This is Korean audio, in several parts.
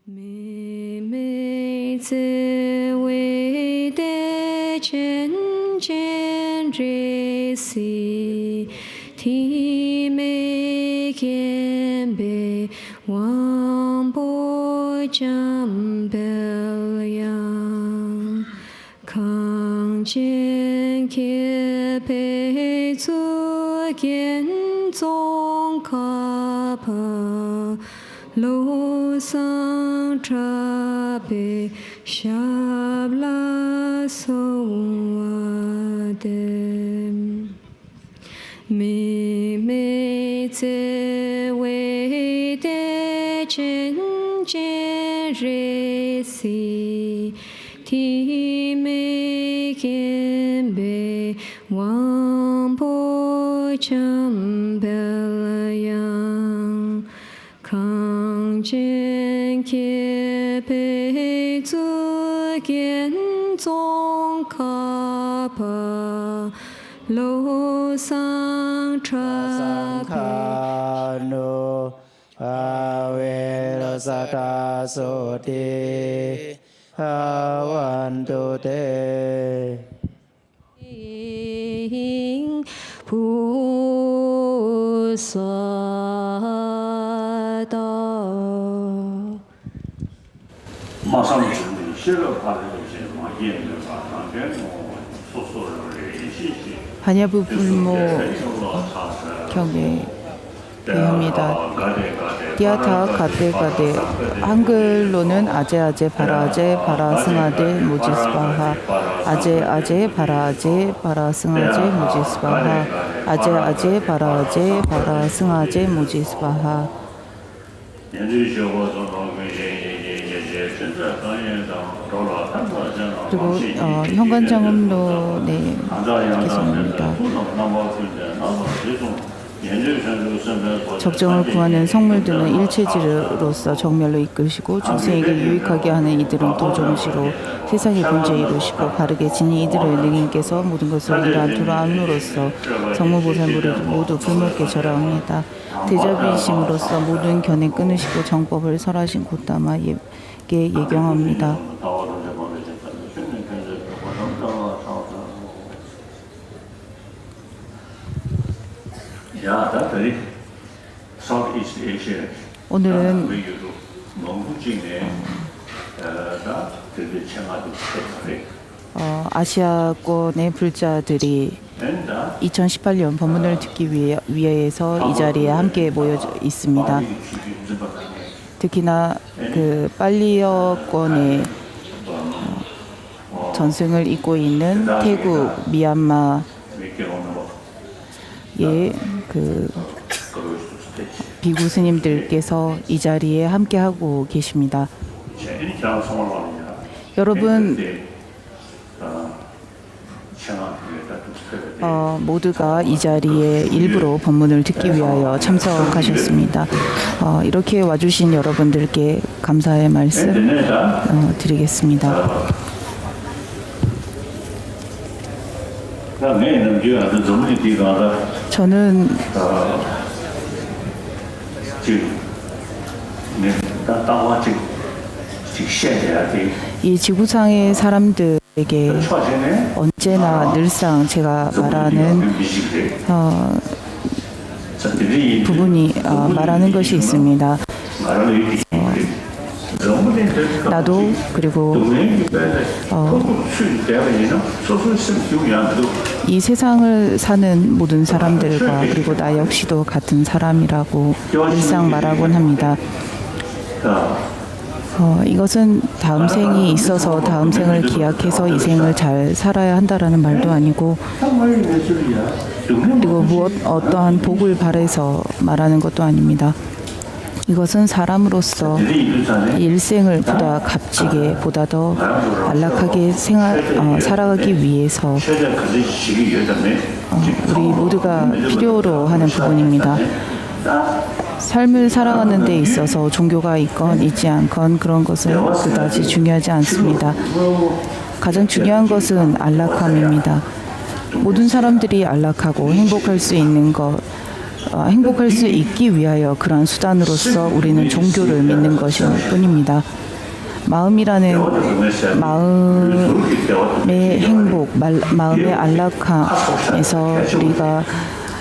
妹妹子为的真真热西，提美见被王波将表扬，康健给被做见宗卡帕。路上茶杯下拉松瓦的妹妹在为的真真热西，提美见被王波将表扬。康健给被做见宗卡帕路上茶杯。努阿维罗萨卡苏提阿万多德。菩萨道。马上是你写了他的一些嘛，研究吧，那边我说的联系些。 반야부 불모 경에 대합니다. 디아타 가데 가데 한글로는 아제 아제 바라 아제 바라 승아데 모지스바하 아제 아제 바라 아제 바라 승아제 모지스바하 아제 아제 바라 아제 바라 승아제 모지스바하. 그리고 현관장음론의 개성입니다. 적정을 구하는 성물들은 일체지로서 정멸로 이끄시고 중생에게 유익하게 하는 이들은 도정지로 세상의 본체에 이루시고 바르게 지니 이들의 능인께서 모든 것을 이러한 암으로써 성무보살물을 모두 불목게 절하옵니다. 대자비이심으로써 모든 견해 끊으시고 정법을 설하신 곧다마에게 예경합니다. 오늘은 아시아권의 불자들이 2018년 법문을 듣기 위해서 이 자리에 함께 모여 있습니다. 특히나 그 빨리어권의 전승을 잇고 있는 태국, 미얀마의 그 비구 스님들께서 이 자리에 함께 하고 계십니다. 여러분 모두가 이 자리에 일부러 법문을 듣기 위하여 참석하셨습니다. 이렇게 와주신 여러분들께 감사의 말씀 드리겠습니다. 저는 이 지구상의 사람들에게 언제나 늘상 제가 말하는 부분이 말하는 것이 있습니다. 나도 그리고 이 세상을 사는 모든 사람들과 그리고 나 역시도 같은 사람이라고 늘상 말하곤 합니다. 이것은 다음 생이 있어서 다음 생을 기약해서 이 생을 잘 살아야 한다라는 말도 아니고 그리고 어떠한 복을 바라서 말하는 것도 아닙니다. 이것은 사람으로서 일생을 보다 값지게 보다 더 안락하게 살아가기 위해서 우리 모두가 필요로 하는 부분입니다. 삶을 살아가는 데 있어서 종교가 있건 있지 않건 그런 것은 그다지 중요하지 않습니다. 가장 중요한 것은 안락함입니다. 모든 사람들이 안락하고 행복할 수 있는 것 행복할 수 있기 위하여 그러한 수단으로서 우리는 종교를 믿는 것일 뿐입니다. 마음이라는 마음의 행복, 마음의 안락함에서 우리가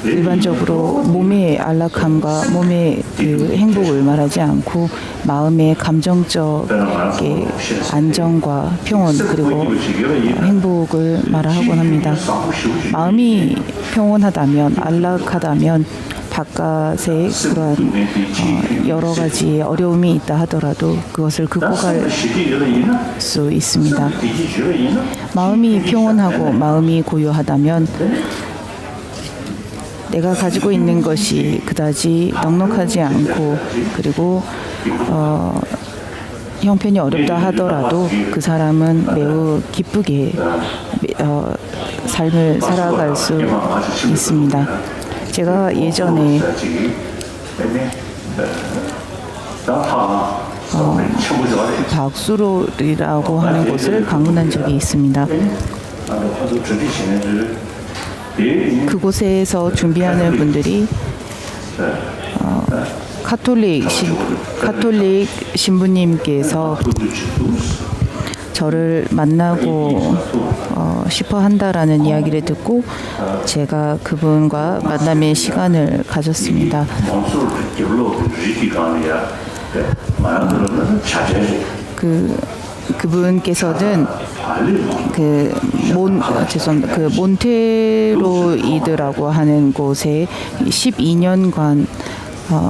일반적으로 몸의 안락함과 몸의 그 행복을 말하지 않고 마음의 감정적의 안정과 평온 그리고 행복을 말하곤 합니다. 마음이 평온하다면 안락하다면 바깥에 그러한 여러 가지 어려움이 있다 하더라도 그것을 극복할 수 있습니다. 마음이 평온하고 마음이 고요하다면 내가 가지고 있는 것이 그다지 넉넉하지 않고 그리고 형편이 어렵다 하더라도 그 사람은 매우 기쁘게 삶을 살아갈 수 있습니다. 제가 예전에 박수로리라고 하는 곳을 방문한 적이 있습니다. 그곳에서 준비하는 분들이 카톨릭 신부님께서 저를 만나고 싶어 한다라는 이야기를 듣고 제가 그분과 만남의 시간을 가졌습니다. 그분께서는 몬테로이드라고 하는 곳에 12년간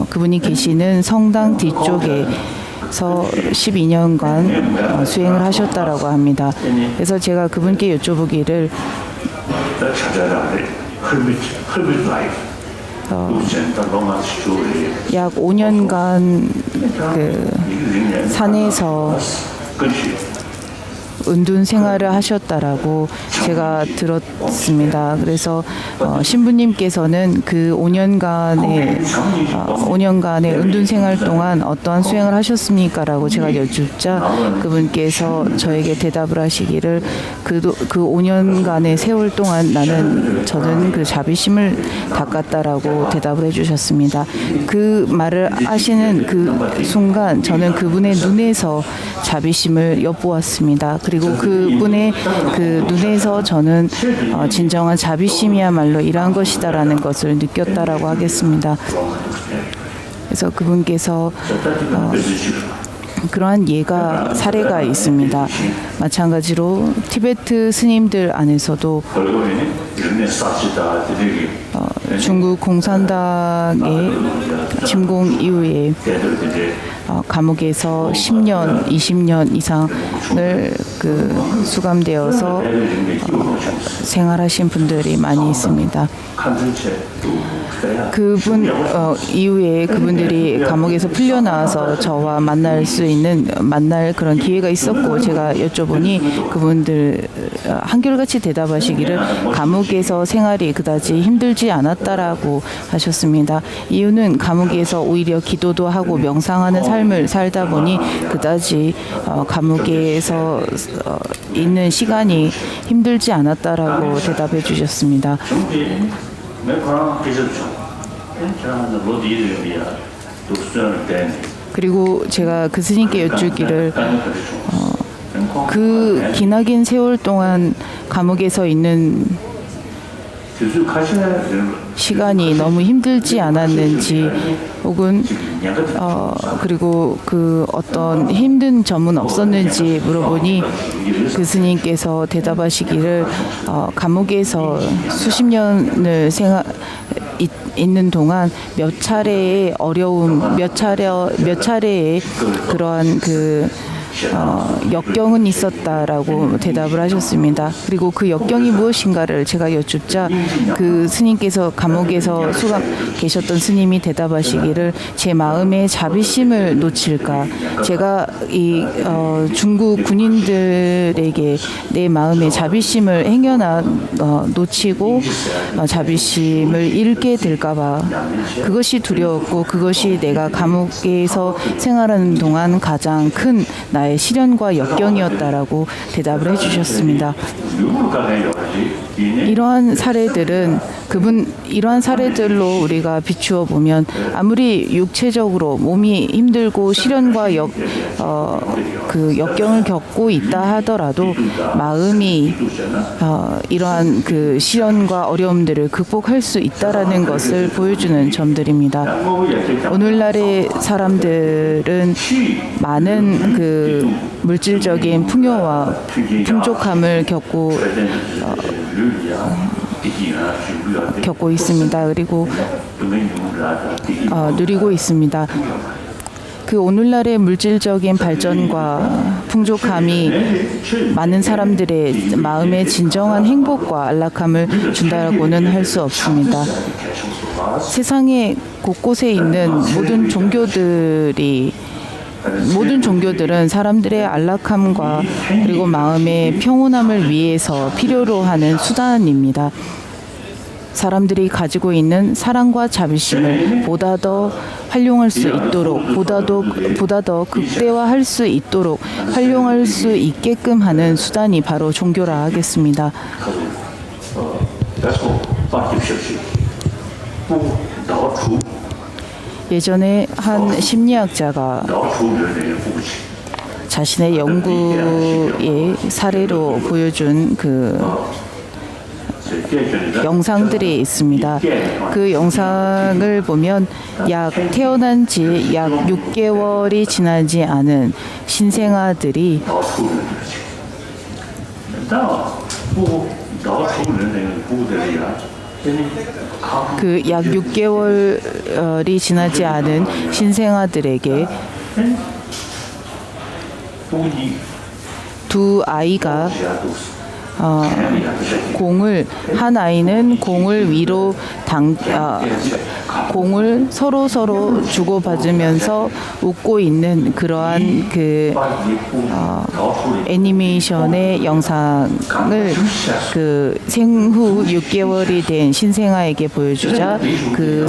그분이 계시는 성당 뒤쪽에서 12년간 수행을 하셨다라고 합니다. 그래서 제가 그분께 여쭤보기를 약 5년간 그 산에서 은둔 생활을 하셨다라고 제가 들었습니다. 그래서 신부님께서는 그 5년간의 은둔 생활 동안 어떠한 수행을 하셨습니까라고 제가 여쭙자 그분께서 저에게 대답을 하시기를 그 5년간의 세월 동안 저는 그 자비심을 닦았다라고 대답을 해주셨습니다. 그 말을 하시는 그 순간 저는 그분의 눈에서 자비심을 엿보았습니다. 그리고 그분의 그 눈에서 저는 진정한 자비심이야말로 이러한 것이다라는 것을 느꼈다라고 하겠습니다. 그래서 그분께서 그러한 사례가 있습니다. 마찬가지로 티베트 스님들 안에서도 중국 공산당의 침공 이후에 감옥에서 10년, 20년 이상을 수감되어서 생활하신 분들이 많이 있습니다. 그분 이후에 그분들이 감옥에서 풀려나와서 저와 만날 그런 기회가 있었고 제가 여쭤보니 그분들 한결같이 대답하시기를 감옥에서 생활이 그다지 힘들지 않았다라고 하셨습니다. 이유는 감옥에서 오히려 기도도 하고 명상하는 삶을 살다 보니 그다지 감옥에서 있는 시간이 힘들지 않았다라고 대답해 주셨습니다. 그리고 제가 그 스님께 여쭈기를 그 기나긴 세월 동안 감옥에서 있는 시간이 너무 힘들지 않았는지 혹은 그리고 그 어떤 힘든 점은 없었는지 물어보니 그 스님께서 대답하시기를 감옥에서 수십 년을 있는 동안 몇 차례의 어려움, 몇 차례의 그러한 역경은 있었다라고 대답을 하셨습니다. 그리고 그 역경이 무엇인가를 제가 여쭙자 그 스님께서 감옥에서 계셨던 스님이 대답하시기를 제 마음의 자비심을 놓칠까? 제가 이 중국 군인들에게 내 마음의 자비심을 놓치고 자비심을 잃게 될까봐 그것이 두려웠고 그것이 내가 감옥에서 생활하는 동안 가장 큰 나의 시련과 역경이었다라고 대답을 해주셨습니다. 이러한 사례들은 이러한 사례들로 우리가 비추어 보면 아무리 육체적으로 몸이 힘들고 시련과 그 역경을 겪고 있다 하더라도 마음이 이러한 그 시련과 어려움들을 극복할 수 있다라는 것을 보여주는 점들입니다. 오늘날의 사람들은 많은 그 물질적인 풍요와 풍족함을 겪고 있습니다. 그리고 누리고 있습니다. 그 오늘날의 물질적인 발전과 풍족함이 많은 사람들의 마음에 진정한 행복과 안락함을 준다고는 할 수 없습니다. 세상의 곳곳에 있는 모든 종교들은 사람들의 안락함과 그리고 마음의 평온함을 위해서 필요로 하는 수단입니다. 사람들이 가지고 있는 사랑과 자비심을 보다 더 활용할 수 있도록, 보다 더 극대화할 수 있도록 활용할 수 있게끔 하는 수단이 바로 종교라 하겠습니다. 예전에 한 심리학자가 자신의 연구의 사례로 보여준 그 영상들이 있습니다. 그 영상을 보면 태어난 지 약 6개월이 지나지 않은 신생아들이 그 약 6개월이 지나지 않은 신생아들에게 두 아이가 한 아이는 공을 위로 공을 서로 주고받으면서 웃고 있는 그러한 그 애니메이션의 영상을 그 생후 6개월이 된 신생아에게 보여주자 그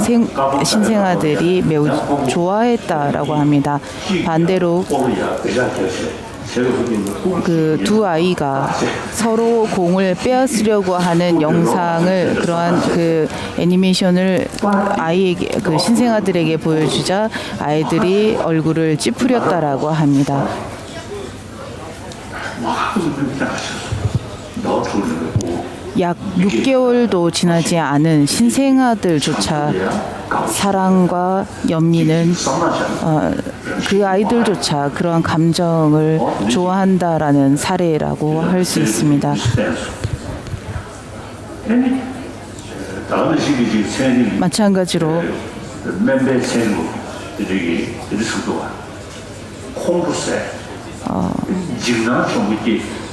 신생아들이 매우 좋아했다라고 합니다. 반대로 그 두 아이가 서로 공을 빼앗으려고 하는 영상을 그러한 그 애니메이션을 아이에게 그 신생아들에게 보여주자 아이들이 얼굴을 찌푸렸다라고 합니다. 약 6개월도 지나지 않은 신생아들조차 사랑과 연민은 그 아이들조차 그러한 감정을 좋아한다라는 사례라고 할 수 있습니다. 마찬가지로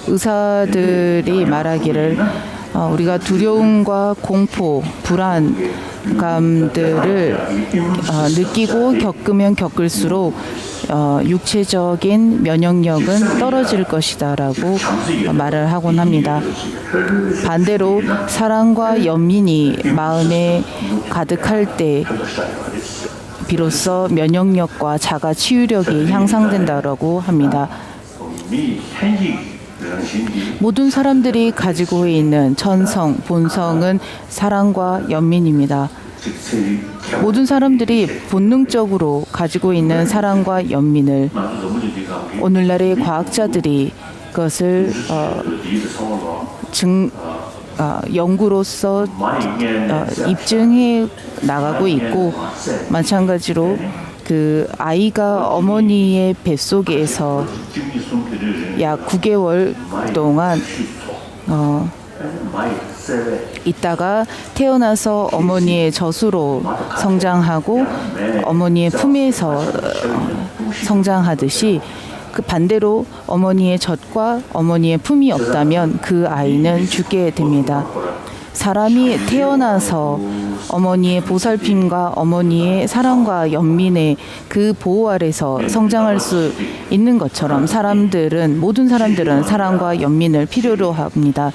의사들이 말하기를 우리가 두려움과 공포, 불안감들을 느끼고 겪으면 겪을수록 육체적인 면역력은 떨어질 것이다라고 말을 하곤 합니다. 반대로 사랑과 연민이 마음에 가득할 때 비로소 면역력과 자가 치유력이 향상된다라고 합니다. 모든 사람들이 가지고 있는 천성, 본성은 사랑과 연민입니다. 모든 사람들이 본능적으로 가지고 있는 사랑과 연민을 오늘날의 과학자들이 그것을 연구로서 입증해 나가고 있고 마찬가지로 그 아이가 어머니의 뱃속에서 약 9개월 동안 있다가 태어나서 어머니의 젖으로 성장하고 어머니의 품에서 성장하듯이 그 반대로 어머니의 젖과 어머니의 품이 없다면 그 아이는 죽게 됩니다. 사람이 태어나서 어머니의 보살핌과 어머니의 사랑과 연민의 그 보호 아래서 성장할 수 있는 것처럼 모든 사람들은 사랑과 연민을 필요로 합니다.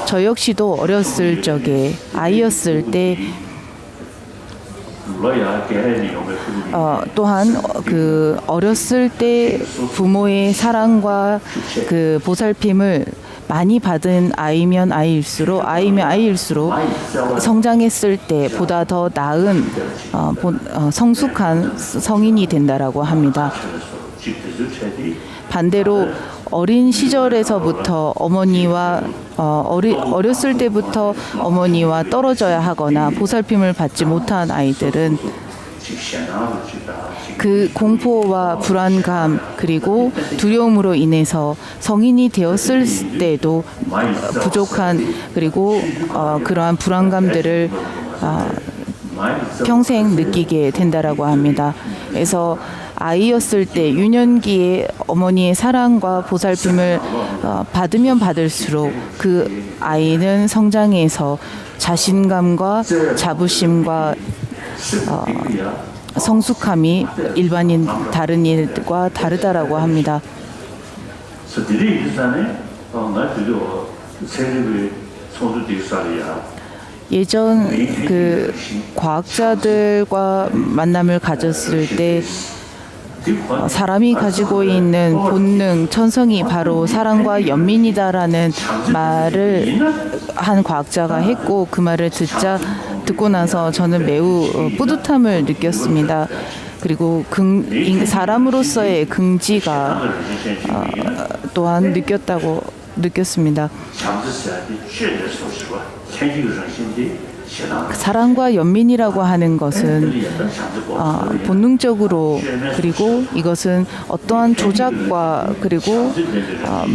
저 역시도 어렸을 적에 아이였을 때 또한 그 어렸을 때 부모의 사랑과 그 보살핌을 많이 받은 아이면 아이일수록 성장했을 때 보다 더 나은 성숙한 성인이 된다라고 합니다. 반대로 어린 시절에서부터 어머니와 어렸을 때부터 어머니와 떨어져야 하거나 보살핌을 받지 못한 아이들은 그 공포와 불안감 그리고 두려움으로 인해서 성인이 되었을 때도 부족한 그리고 그러한 불안감들을 평생 느끼게 된다라고 합니다. 그래서 아이였을 때 유년기에 어머니의 사랑과 보살핌을 받으면 받을수록 그 아이는 성장해서 자신감과 자부심과 성숙함이 일반인 다른 일과 다르다라고 합니다. 예전 그 과학자들과 만남을 가졌을 때 사람이 가지고 있는 본능, 천성이 바로 사랑과 연민이다라는 말을 한 과학자가 했고 그 말을 듣고 나서 저는 매우 뿌듯함을 느꼈습니다. 그리고 사람으로서의 긍지가 또한 느꼈습니다. 사랑과 연민이라고 하는 것은 본능적으로 그리고 이것은 어떠한 조작과 그리고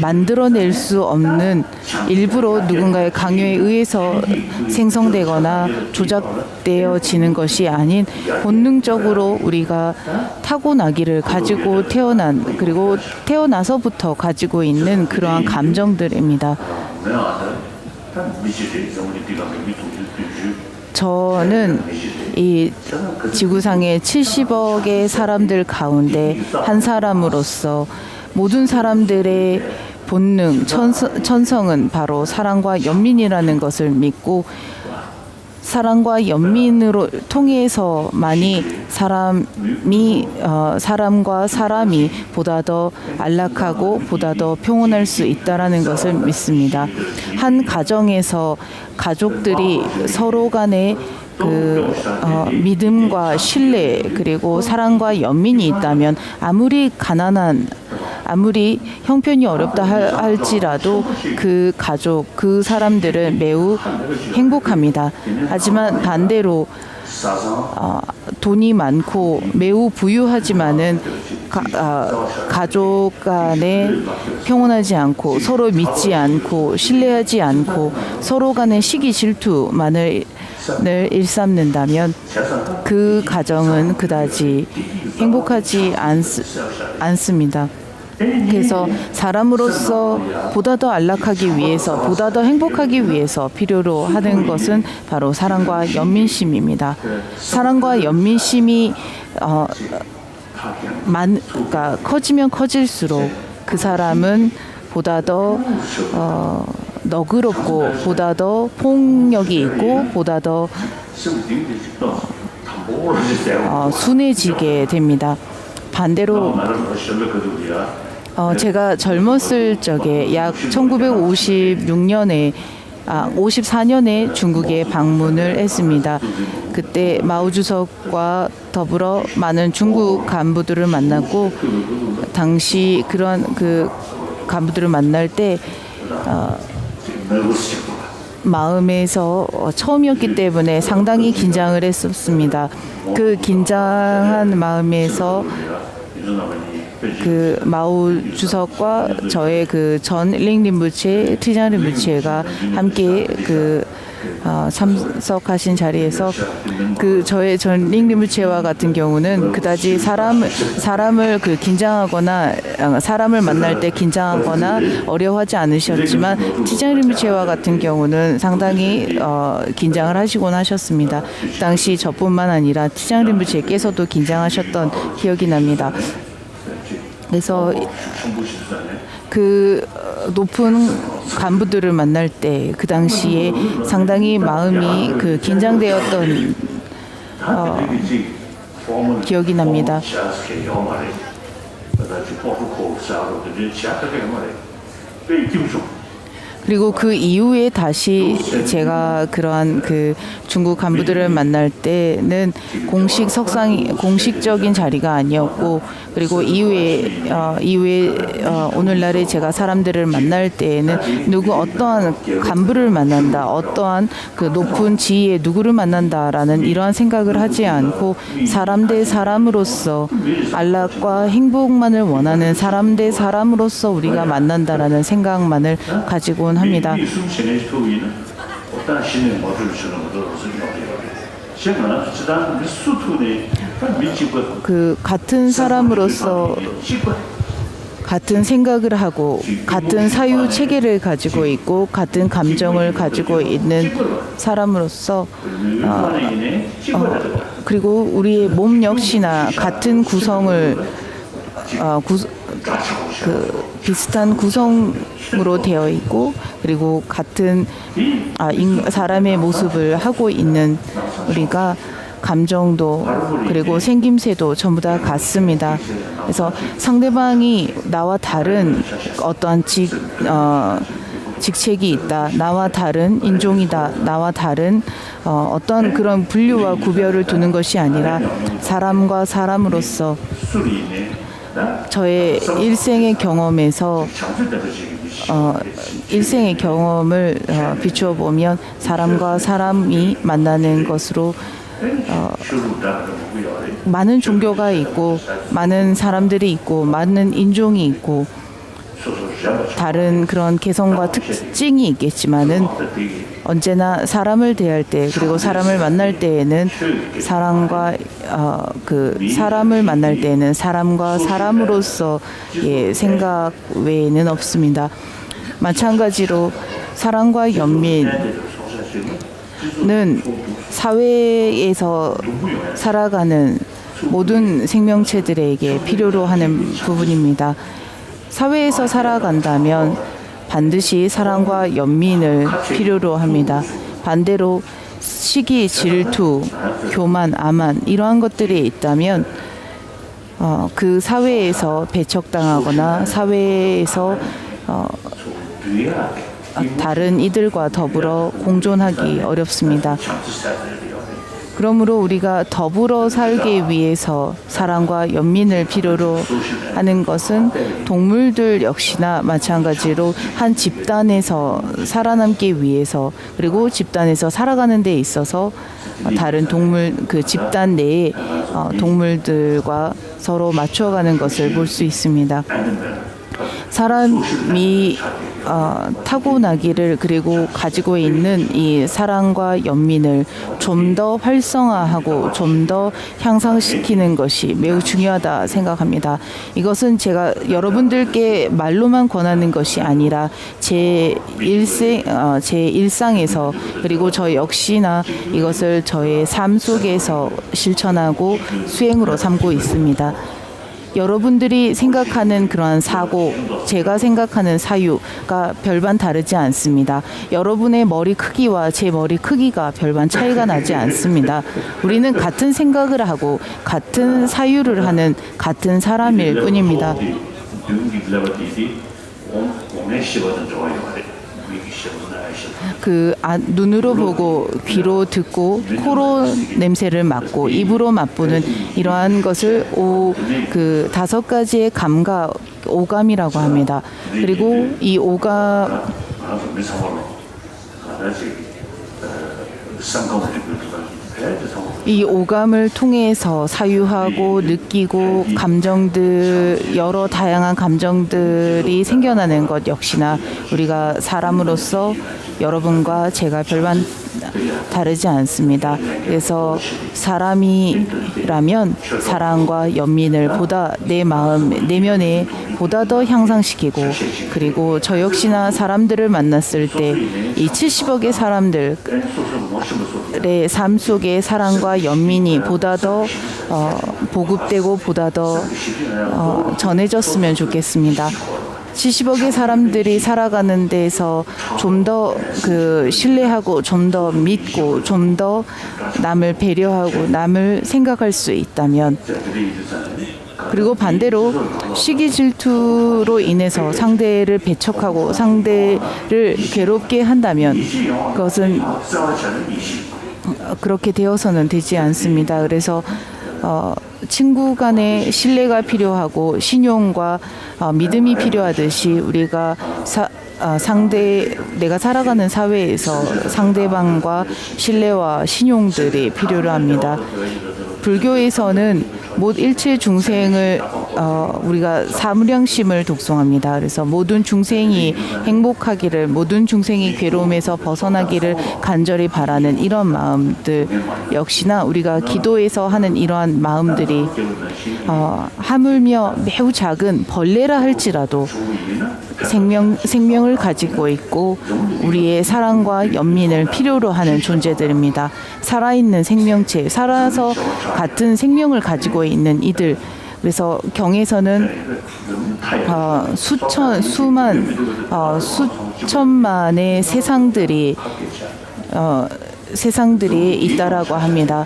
만들어낼 수 없는 일부러 누군가의 강요에 의해서 생성되거나 조작되어지는 것이 아닌 본능적으로 우리가 타고나기를 가지고 그리고 태어나서부터 가지고 있는 그러한 감정들입니다. 저는 이 지구상의 70억의 사람들 가운데 한 사람으로서 모든 사람들의 본능, 천성은 바로 사랑과 연민이라는 것을 믿고 사랑과 연민으로 통해서만이 사람과 사람이 보다 더 안락하고 보다 더 평온할 수 있다라는 것을 믿습니다. 한 가정에서 가족들이 서로 간에 믿음과 신뢰 그리고 사랑과 연민이 있다면 아무리 형편이 어렵다 할지라도 그 가족, 그 사람들은 매우 행복합니다. 하지만 반대로 돈이 많고 매우 부유하지만은 가족 간에 평온하지 않고 서로 믿지 않고 신뢰하지 않고 서로 간의 시기 질투만을 일삼는다면 그 가정은 그다지 행복하지 않습니다. 그래서 사람으로서 보다 더 안락하기 위해서 보다 더 행복하기 위해서 필요로 하는 것은 바로 사랑과 연민심입니다. 사랑과 연민심이 그러니까 커지면 커질수록 그 사람은 보다 더 너그럽고 보다 더 폭력이 있고 보다 더 순해지게 됩니다. 반대로 제가 젊었을 적에 약 1954년에 중국에 방문을 했습니다. 그때 마오 주석과 더불어 많은 중국 간부들을 만났고 당시 그런 그 간부들을 만날 때 마음에서 처음이었기 때문에 상당히 긴장을 했었습니다. 그 긴장한 마음에서 그 마오 주석과 저의 그 전 링림부체, 트장 림부체가 함께 참석하신 자리에서 그 저의 전 링림부체와 같은 경우는 그다지 사람을 긴장하거나 사람을 만날 때 긴장하거나 어려워하지 않으셨지만 트장 림부체와 같은 경우는 상당히 긴장을 하시곤 하셨습니다. 그 당시 저뿐만 아니라 트장 림부체께서도 긴장하셨던 기억이 납니다. 그래서 그 높은 간부들을 만날 때 그 당시에 상당히 마음이 긴장되었던 기억이 납니다. 그리고 그 이후에 다시 제가 그러한 그 중국 간부들을 만날 때는 공식적인 자리가 아니었고, 그리고 이후에 오늘날에 제가 사람들을 만날 때에는 어떠한 간부를 만난다, 어떠한 그 높은 지위의 누구를 만난다라는 이러한 생각을 하지 않고 사람 대 사람으로서 안락과 행복만을 원하는 사람 대 사람으로서 우리가 만난다라는 생각만을 가지곤 합니다. 그 같은 사람으로서 같은 생각을 하고 같은 사유 체계를 가지고 있고 같은 감정을 가지고 있는 사람으로서 그리고 우리의 몸 역시나 같은 구성을 비슷한 구성으로 되어 있고, 그리고 같은 사람의 모습을 하고 있는 우리가 감정도 그리고 생김새도 전부 다 같습니다. 그래서 상대방이 나와 다른 어떠한 직책이 있다, 나와 다른 인종이다, 나와 다른 어떤 그런 분류와 구별을 두는 것이 아니라 사람과 사람으로서 저의 일생의 경험에서 일생의 경험을 비추어 보면 사람과 사람이 만나는 것으로 많은 종교가 있고 많은 사람들이 있고 많은 인종이 있고 다른 그런 개성과 특징이 있겠지만은 언제나 사람을 대할 때 그리고 사람을 만날 때에는 사람을 만날 때에는 사람과 사람으로서의 생각 외에는 없습니다. 마찬가지로 사랑과 연민은 사회에서 살아가는 모든 생명체들에게 필요로 하는 부분입니다. 사회에서 살아간다면 반드시 사랑과 연민을 필요로 합니다. 반대로 시기, 질투, 교만, 암만 이러한 것들이 있다면 그 사회에서 배척당하거나 사회에서 다른 이들과 더불어 공존하기 어렵습니다. 그러므로 우리가 더불어 살기 위해서 사랑과 연민을 필요로 하는 것은 동물들 역시나 마찬가지로 한 집단에서 살아남기 위해서 그리고 집단에서 살아가는 데 있어서 다른 동물 그 집단 내의 동물들과 서로 맞춰가는 것을 볼 수 있습니다. 사람이 타고나기를 그리고 가지고 있는 이 사랑과 연민을 좀 더 활성화하고 좀 더 향상시키는 것이 매우 중요하다 생각합니다. 이것은 제가 여러분들께 말로만 권하는 것이 아니라 제 일상에서 그리고 저 역시나 이것을 저의 삶 속에서 실천하고 수행으로 삼고 있습니다. 여러분들이 생각하는 그러한 사고, 제가 생각하는 사유가 별반 다르지 않습니다. 여러분의 머리 크기와 제 머리 크기가 별반 차이가 나지 않습니다. 우리는 같은 생각을 하고 같은 사유를 하는 같은 사람일 뿐입니다. 눈으로 보고 귀로 듣고 코로 냄새를 맡고 입으로 맛보는 이러한 것을 다섯 가지의 감각, 오감이라고 합니다. 그리고 이 오감을 통해서 사유하고 느끼고 여러 다양한 감정들이 생겨나는 것 역시나 우리가 사람으로서 여러분과 제가 별반 다르지 않습니다. 그래서 사람이라면 사랑과 연민을 보다 내 마음, 내면에 보다 더 향상시키고, 그리고 저 역시나 사람들을 만났을 때 이 70억의 사람들의 삶 속에 사랑과 연민이 보다 더 보급되고 보다 더 전해졌으면 좋겠습니다. 70억의 사람들이 살아가는 데에서 좀 더 신뢰하고 좀 더 믿고 좀 더 남을 배려하고 남을 생각할 수 있다면 그리고 반대로 시기 질투로 인해서 상대를 배척하고 상대를 괴롭게 한다면 그것은 그렇게 되어서는 되지 않습니다. 그래서 친구 간의 신뢰가 필요하고 신용과 믿음이 필요하듯이 우리가 내가 살아가는 사회에서 상대방과 신뢰와 신용들이 필요로 합니다. 불교에서는 일체 중생을 우리가 사무량심을 독송합니다. 그래서 모든 중생이 행복하기를, 모든 중생이 괴로움에서 벗어나기를 간절히 바라는 이런 마음들 역시나 우리가 기도에서 하는 이러한 마음들이 하물며 매우 작은 벌레라 할지라도 생명을 가지고 있고 우리의 사랑과 연민을 필요로 하는 존재들입니다. 살아있는 생명체, 살아서 같은 생명을 가지고 있는 이들. 그래서 경에서는 수천만의 세상들이 있다라고 합니다.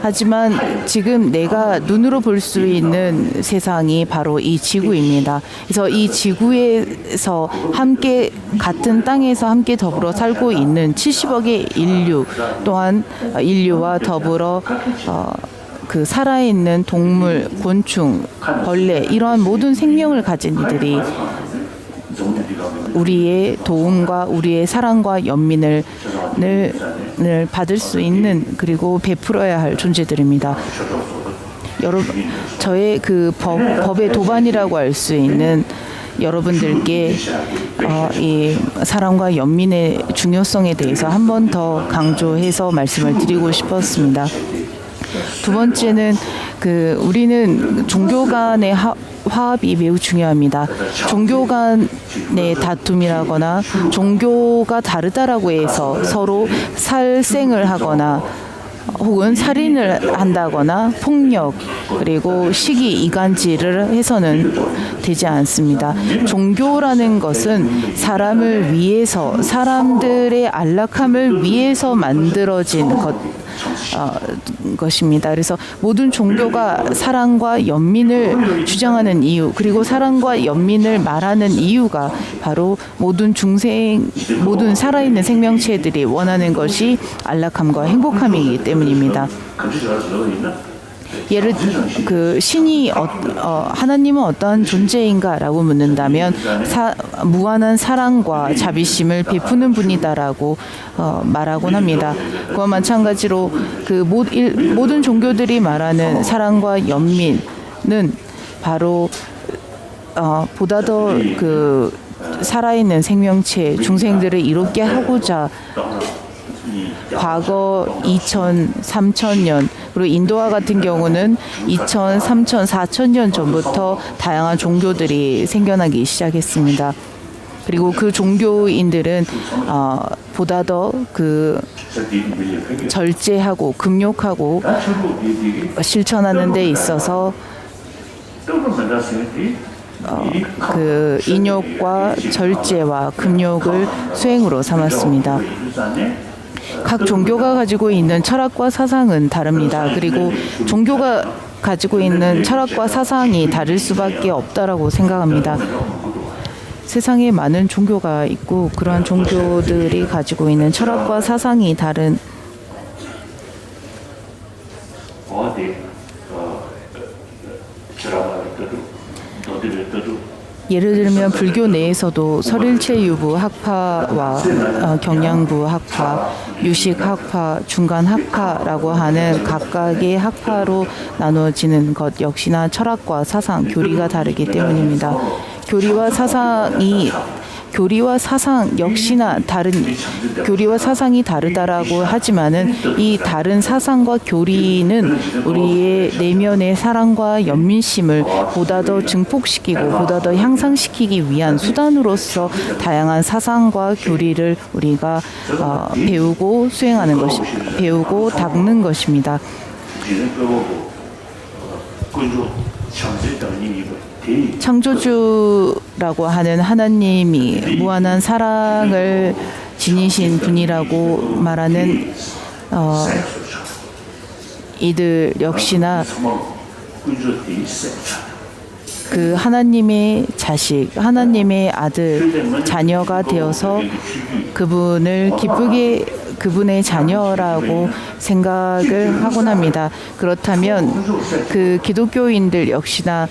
하지만 지금 내가 눈으로 볼 수 있는 세상이 바로 이 지구입니다. 그래서 이 지구에서 함께 같은 땅에서 함께 더불어 살고 있는 70억의 인류 또한 인류와 더불어 그 살아있는 동물, 곤충, 벌레 이러한 모든 생명을 가진 이들이 우리의 도움과 우리의 사랑과 연민을 받을 수 있는 그리고 베풀어야 할 존재들입니다. 여러분, 저의 그 법의 도반이라고 할 수 있는 여러분들께 이 사랑과 연민의 중요성에 대해서 한 번 더 강조해서 말씀을 드리고 싶었습니다. 두 번째는 우리는 종교 간의 화합이 매우 중요합니다. 종교 간의 다툼이라거나 종교가 다르다라고 해서 서로 살생을 하거나 혹은 살인을 한다거나 폭력 그리고 시기 이간질을 해서는 되지 않습니다. 종교라는 것은 사람을 위해서 사람들의 안락함을 위해서 만들어진 것입니다. 그래서 모든 종교가 사랑과 연민을 주장하는 이유 그리고 사랑과 연민을 말하는 이유가 바로 모든 살아있는 생명체들이 원하는 것이 안락함과 행복함이기 때문입니다. 신이 하나님은 어떠한 존재인가라고 묻는다면 무한한 사랑과 자비심을 베푸는 분이다라고 말하곤 합니다. 그와 마찬가지로 모든 종교들이 말하는 사랑과 연민은 바로 보다 더 살아있는 생명체 중생들을 이롭게 하고자 과거 2000, 3000년 그리고 인도와 같은 경우는 2000, 3000, 4000년 전부터 다양한 종교들이 생겨나기 시작했습니다. 그리고 그 종교인들은 보다 더 절제하고 금욕하고 실천하는 데 있어서 인욕과 절제와 금욕을 수행으로 삼았습니다. 각 종교가 가지고 있는 철학과 사상은 다릅니다. 그리고 종교가 가지고 있는 철학과 사상이 다를 수밖에 없다라고 생각합니다. 세상에 많은 종교가 있고 그러한 종교들이 가지고 있는 철학과 사상이 다른 예를 들면 불교 내에서도 설일체유부 학파와 경양부 학파, 유식학파, 중간학파라고 하는 각각의 학파로 나누어지는 것 역시나 철학과 사상, 교리가 다르기 때문입니다. 교리와 사상이 다르다라고 하지만은 이 다른 사상과 교리는 우리의 내면의 사랑과 연민심을 보다 더 증폭시키고 보다 더 향상시키기 위한 수단으로서 다양한 사상과 교리를 우리가 배우고 수행하는 배우고 닦는 것입니다. 창조주라고 하는 하나님이 무한한 사랑을 지니신 분이라고 말하는 이들 역시나 그 하나님의 자식, 하나님의 아들, 자녀가 되어서 그분을 기쁘게 그분의 자녀라고 생각을 하곤 합니다. 그렇다면 그 기독교인들 역시나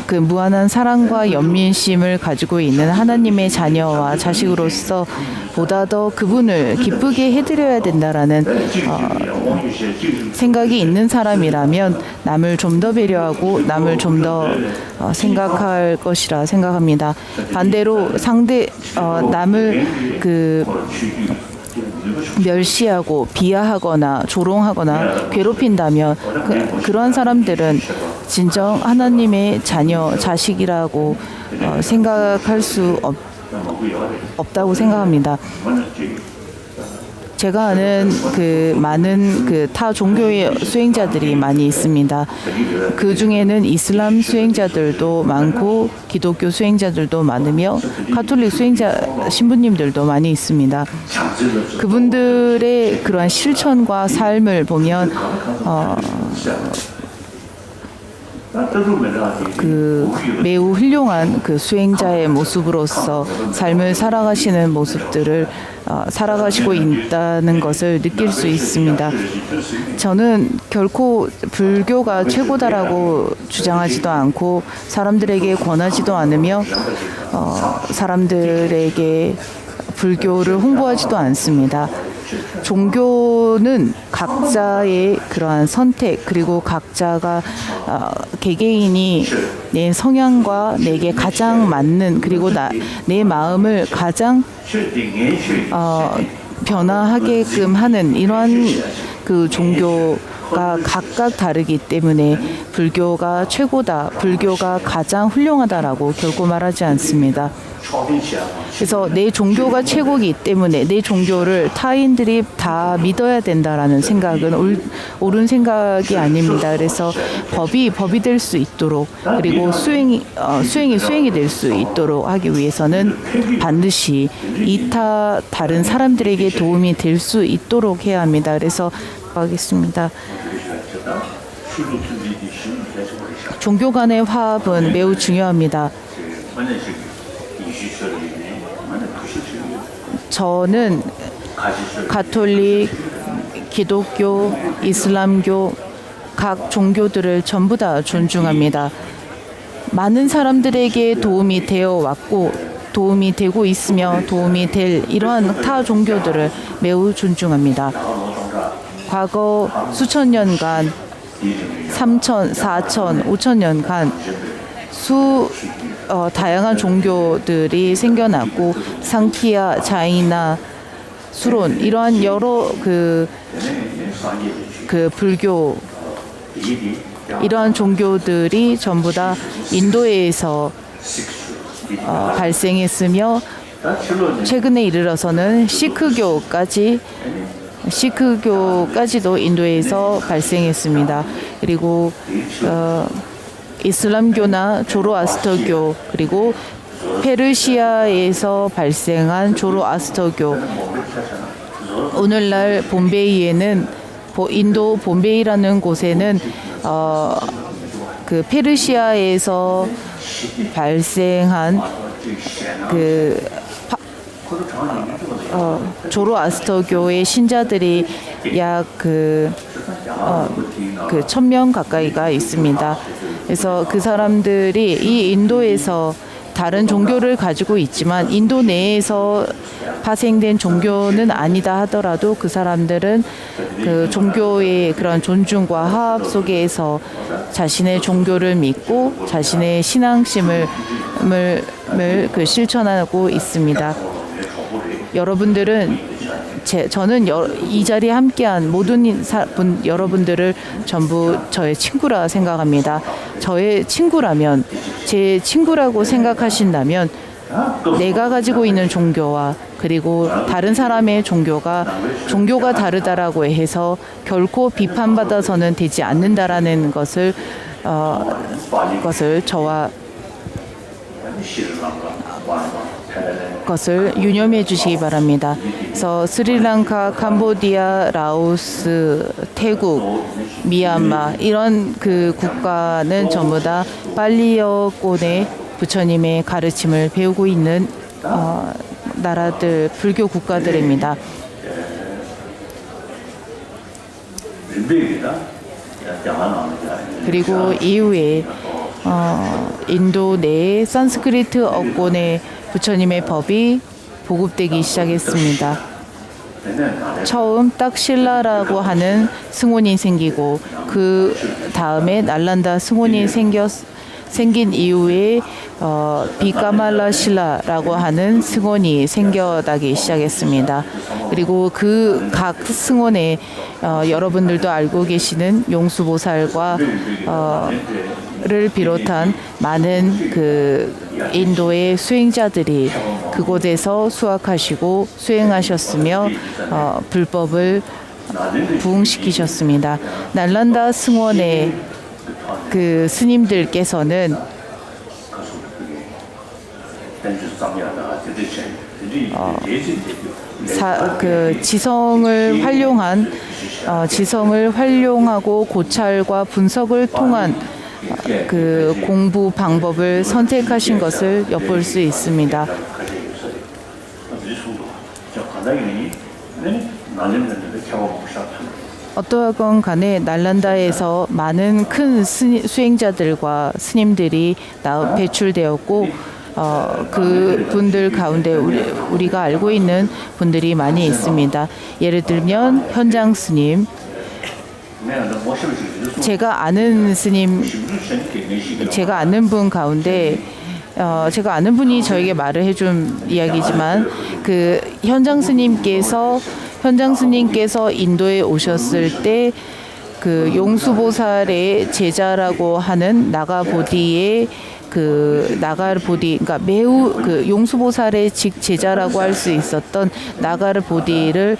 그 무한한 사랑과 연민심을 가지고 있는 하나님의 자녀와 자식으로서 보다 더 그분을 기쁘게 해드려야 된다라는 생각이 있는 사람이라면 남을 좀 더 배려하고 남을 좀 더 생각할 것이라 생각합니다. 반대로 남을 그 멸시하고 비하하거나 조롱하거나 괴롭힌다면 그러한 사람들은 진정 하나님의 자녀, 자식이라고 생각할 수 없다고 생각합니다. 제가 아는 그 많은 그 타 종교의 수행자들이 많이 있습니다. 그 중에는 이슬람 수행자들도 많고 기독교 수행자들도 많으며 가톨릭 수행자 신부님들도 많이 있습니다. 그분들의 그러한 실천과 삶을 보면 그 매우 훌륭한 그 수행자의 모습으로서 삶을 살아가시는 모습들을 살아가시고 있다는 것을 느낄 수 있습니다. 저는 결코 불교가 최고다라고 주장하지도 않고 사람들에게 권하지도 않으며 사람들에게 불교를 홍보하지도 않습니다. 종교는 각자의 그러한 선택 그리고 각자가 개개인이 내 성향과 내게 가장 맞는 그리고 내 마음을 가장 변화하게끔 하는 이러한 그 종교가 각각 다르기 때문에 불교가 최고다, 불교가 가장 훌륭하다라고 결코 말하지 않습니다. 그래서 내 종교가 최고이기 때문에 내 종교를 타인들이 다 믿어야 된다라는 생각은 옳은 생각이 아닙니다. 그래서 법이 될 수 있도록 그리고 수행이 될 수 있도록 하기 위해서는 반드시 다른 사람들에게 도움이 될 수 있도록 해야 합니다. 그래서 하겠습니다. 종교 간의 화합은 매우 중요합니다. 저는 가톨릭, 기독교, 이슬람교 각 종교들을 전부 다 존중합니다. 많은 사람들에게 도움이 되어 왔고 도움이 되고 있으며 도움이 될 이러한 타 종교들을 매우 존중합니다. 과거 수천 년간 3천, 4천, 5천 년간 다양한 종교들이 생겨났고 상키아, 자이나, 수론 이러한 여러 그 불교 이러한 종교들이 전부 다 인도에서 발생했으며 최근에 이르러서는 시크교까지도 인도에서 발생했습니다. 그리고 이슬람교나 조로아스터교 그리고 페르시아에서 발생한 조로아스터교 오늘날 봄베이에는 인도 봄베이라는 곳에는 그 페르시아에서 발생한 그 조로아스터교의 신자들이 약 1,000명 가까이가 있습니다. 그래서 그 사람들이 이 인도에서 다른 종교를 가지고 있지만 인도 내에서 파생된 종교는 아니다 하더라도 그 사람들은 그 종교의 그런 존중과 화합 속에서 자신의 종교를 믿고 자신의 신앙심을 실천하고 있습니다. 여러분들은 저는 이 자리에 함께한 모든 여러분들을 전부 저의 친구라 생각합니다. 저의 친구라면 제 친구라고 생각하신다면 내가 가지고 있는 종교와 그리고 다른 사람의 종교가 다르다라고 해서 결코 비판받아서는 되지 않는다라는 것을 저와 것을 유념해 주시기 바랍니다. 그래서 스리랑카, 캄보디아, 라오스, 태국, 미얀마 이런 그 국가는 전부 다 빨리어권의 부처님의 가르침을 배우고 있는 나라들, 불교 국가들입니다. 그리고 이후에 인도 내에 산스크리트 어권의 부처님의 법이 보급되기 시작했습니다. 처음 딱실라라고 하는 승원이 생기고 그 다음에 날란다 승원이 생긴 이후에 비까말라실라라고 하는 승원이 생겨나기 시작했습니다. 그리고 그 각 승원에 여러분들도 알고 계시는 용수보살과 를 비롯한 많은 그 인도의 수행자들이 그곳에서 수학하시고 수행하셨으며 불법을 부흥시키셨습니다. 날란다 승원의 그 스님들께서는 지성을 활용하고 고찰과 분석을 통한 그 공부 방법을 선택하신 것을 엿볼 수 있습니다. 어떠하건 간에 날란다에서 많은 큰 수행자들과 스님들이 배출되었고 그 분들 가운데 우리가 알고 있는 분들이 많이 있습니다. 예를 들면 현장 스님, 제가 아는 분 가운데 제가 아는 분이 저에게 말을 해준 이야기지만 그 현장 스님께서 인도에 오셨을 때 그 용수보살의 제자라고 하는 나가보디의 그러니까 매우 그 용수보살의 제자라고 할 수 있었던 나가르보디를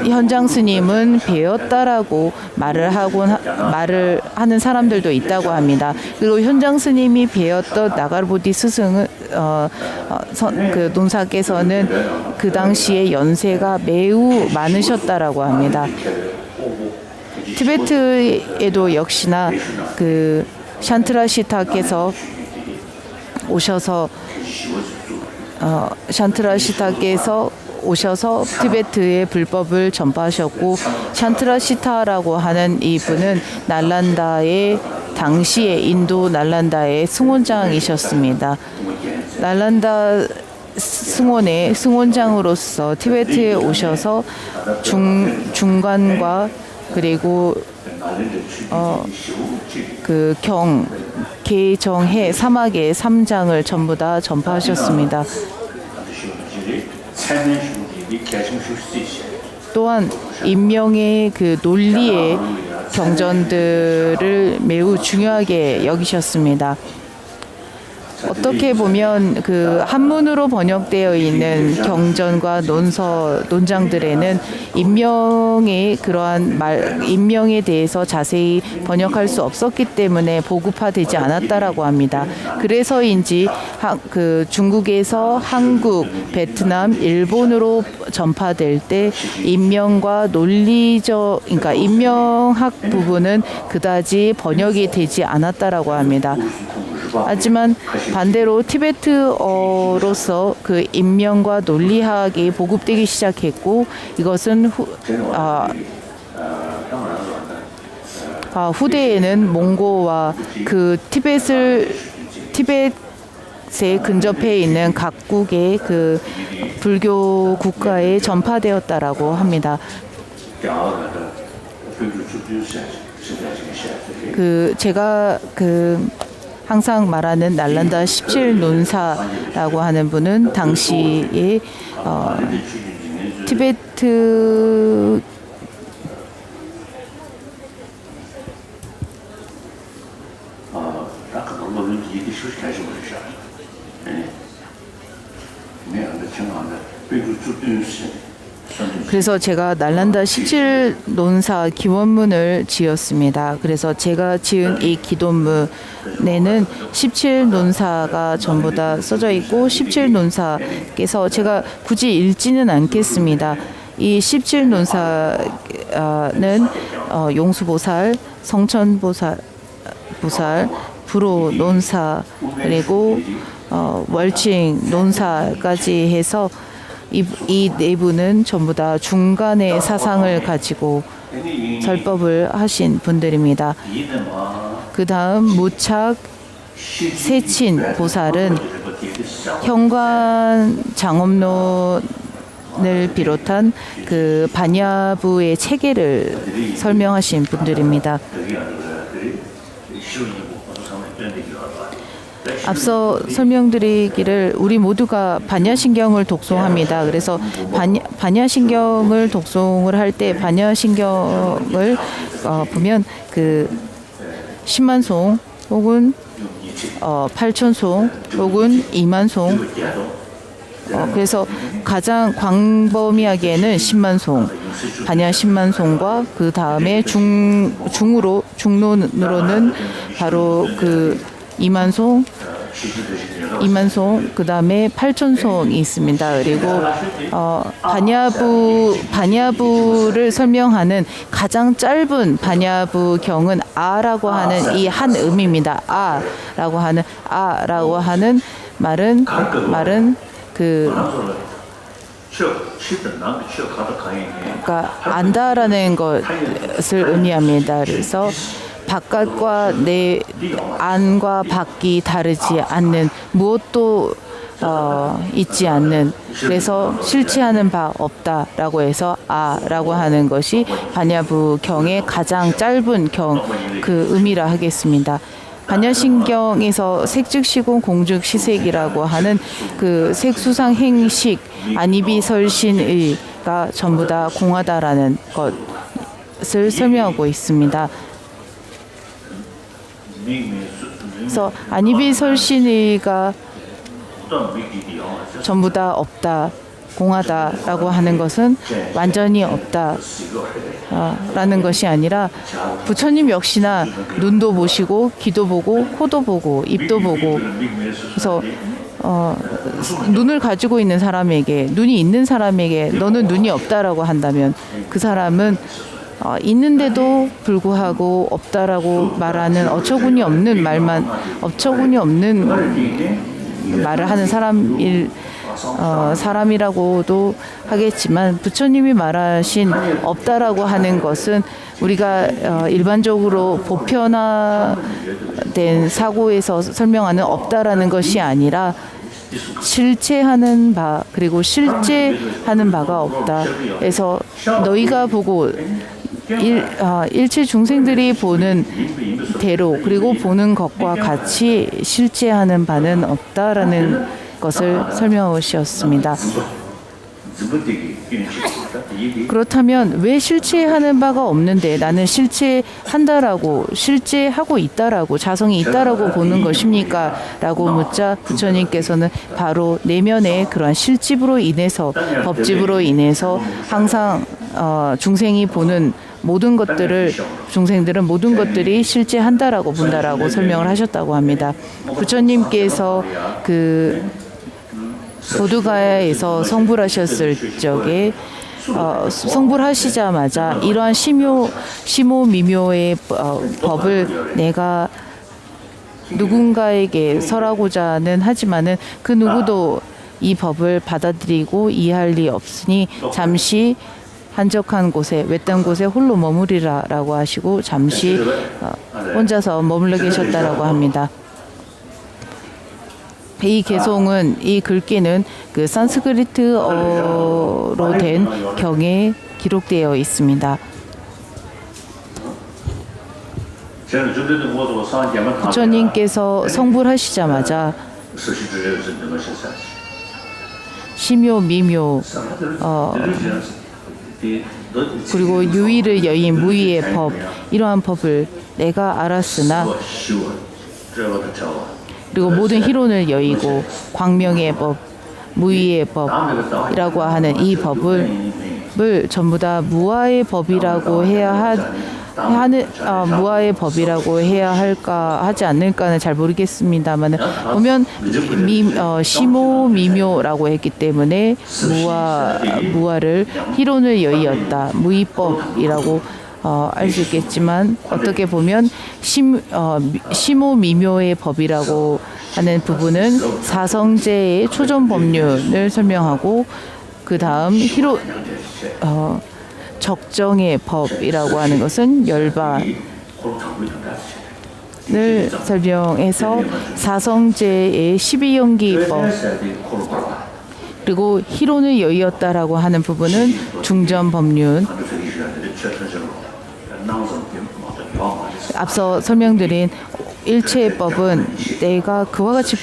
현장 스님은 배웠다라고 말을 하는 사람들도 있다고 합니다. 그리고 현장 스님이 배웠던 나가르보디 스승은 그 논사께서는 그 당시에 연세가 매우 많으셨다라고 합니다. 티베트에도 역시나 그 샨트라시타께서 오셔서 티베트의 불법을 전파하셨고 샨트라시타라고 하는 이분은 인도 날란다의 승원장이셨습니다. 날란다 승원장으로서 티베트에 오셔서 중간과 그리고 그 개정해 사막의 3장을 전부 다 전파하셨습니다. 또한 인명의 그 논리의 경전들을 매우 중요하게 여기셨습니다. 어떻게 보면 그 한문으로 번역되어 있는 경전과 논장들에는 인명에 대해서 자세히 번역할 수 없었기 때문에 보급화되지 않았다라고 합니다. 그래서인지 그 중국에서 한국, 베트남, 일본으로 전파될 때 인명과 그러니까 인명학 부분은 그다지 번역이 되지 않았다라고 합니다. 하지만 반대로 티베트어로서 그 인명과 논리학이 보급되기 시작했고 이것은 후대에는 몽고와 그 티베트에 근접해 있는 각국의 그 불교 국가에 전파되었다라고 합니다. 제가 항상 말하는 날란다 17논사라고 하는 분은 당시에 티베트 그래서 제가 날란다 17논사 기원문을 지었습니다. 그래서 제가 지은 이 기도문에는 17논사가 전부 다 써져 있고 17논사께서 제가 굳이 읽지는 않겠습니다. 이 17논사는 용수보살, 성천보살, 불호논사 그리고 월칭 논사까지 해서 이 내부는 전부 다 중간의 사상을 가지고 설법을 하신 분들입니다. 그 다음 무착 세친 보살은 현관 장엄론을 비롯한 그 반야부의 체계를 설명하신 분들입니다. 앞서 설명드리기를 우리 모두가 반야신경을 독송합니다. 그래서 반야신경을 독송을 할 때 반야신경을 보면 그 10만송 혹은 8천송 혹은 2만송 그래서 가장 광범위하게는 10만송 반야 10만송과 그 다음에 중론으로는 바로 그 2만송 그 다음에 8천송이 있습니다. 그리고 반야부를 설명하는 가장 짧은 반야부 경은 아라고 하는 이 한 음입니다. 아라고 하는 말은 그러니까 안다라는 것을 의미합니다. 그래서 바깥과 내 안과 밖이 다르지 않는 무엇도 있지 않는 그래서 실체하는 바 없다라고 해서 아라고 하는 것이 반야부 경의 가장 짧은 경 그 의미라 하겠습니다. 반야신경에서 색즉시공 공즉시색이라고 하는 그 색수상 행식 안이비설신의가 전부 다 공하다라는 것을 설명하고 있습니다. 그래서 안이비설신의가 전부 다 없다, 공하다라고 하는 것은 완전히 없다라는 것이 아니라 부처님 역시나 눈도 보시고 귀도 보고 코도 보고 입도 보고 그래서 눈을 가지고 있는 사람에게 눈이 있는 사람에게 너는 눈이 없다라고 한다면 그 사람은 있는데도 불구하고 없다라고 말하는 어처구니 없는 말을 하는 사람이라고도 하겠지만 부처님이 말하신 없다라고 하는 것은 우리가 일반적으로 보편화된 사고에서 설명하는 없다라는 것이 아니라 실체하는 바 그리고 실제하는 바가 없다. 그래서 너희가 보고 일체 중생들이 보는 대로 그리고 보는 것과 같이 실제하는 바는 없다라는 것을 설명하셨습니다. 그렇다면 왜 실체하는 바가 없는데 나는 실체한다라고 실제하고 있다라고 자성이 있다라고 보는 것입니까? 라고 묻자 부처님께서는 바로 내면의 그러한 실집으로 인해서 법집으로 인해서 항상 중생이 보는 모든 것들을 중생들은 모든 것들이 실제한다라고 본다라고 설명을 하셨다고 합니다. 부처님께서 그 보드가야에서 성불하셨을 적에 성불하시자마자 이러한 심오미묘의 법을 내가 누군가에게 설하고자는 하지만은 그 누구도 이 법을 받아들이고 이해할 리 없으니 잠시 한적한 곳에 외딴 곳에 홀로 머무리라라고 하시고 잠시 혼자서 머물러 계셨다라고 합니다. 이 개송은 이 글귀는 그 산스크리트어로 된 경에 기록되어 있습니다. 부처님께서 성불하시자마자 심요 미묘 그리고 유의를 여인 무의의 법 이러한 법을 내가 알았으나 그리고 모든 희론을 여의고 광명의 법 무의의 법이라고 하는 이 법을 전부 다 무아의 법이라고 해야 무아의 법이라고 해야 할까 하지 않을까는 잘 모르겠습니다만 보면 시모 미묘라고 했기 때문에 무아를 희론을 여의었다 무의법이라고 알 수 있겠지만 어떻게 보면 시모 미묘의 법이라고 하는 부분은 사성제의 초전 법륜을 설명하고 그 다음 적정의 법이라고 하는 것은 열반을 설명해서 사성제의 12연기법 그리고 희론을 여의었다라고 하는 부분은 중전 법륜 앞서 설명드린 일체법은 내가 그와 같이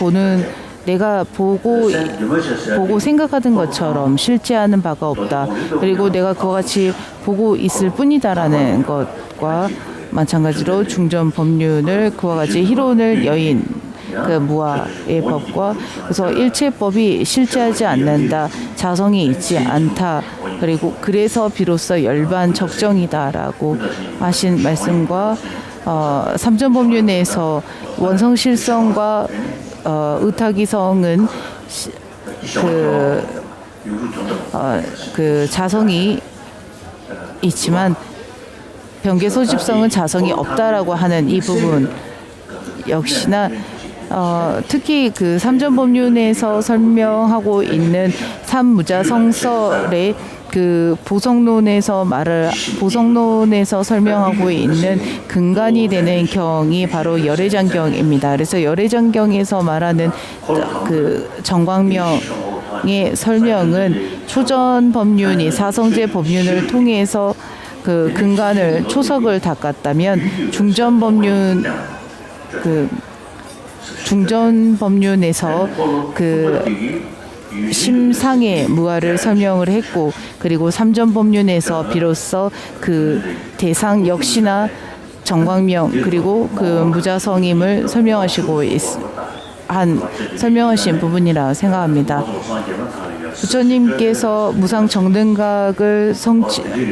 내가 보고 생각하던 것처럼 실제하는 바가 없다. 그리고 내가 그와 같이 보고 있을 뿐이다라는 것과 마찬가지로 중전 법륜을 그와 같이 희론을 여인 그 무아의 법과 그래서 일체법이 실제하지 않는다. 자성이 있지 않다. 그리고 그래서 비로소 열반 적정이다라고 하신 말씀과 삼전법륜에서 원성실성과 의타기성은 그 자성이 있지만 병계소집성은 자성이 없다라고 하는 이 부분 역시나 특히 그 삼전법륜에서 설명하고 있는 삼무자성설의 그 보성론에서 설명하고 있는 근간이 되는 경이 바로 열애장경입니다. 그래서 열애장경에서 말하는 그 정광명의 설명은 초전 법륜이 사성제 법륜을 통해서 그 근간을 초석을 닦았다면 중전 법륜에서 그 심상의 무아를 설명을 했고 그리고 삼전 법륜에서 비로소 그 대상 역시나 정광명 그리고 그 무자성임을 설명하신 부분이라 생각합니다. 부처님께서 무상 정등각을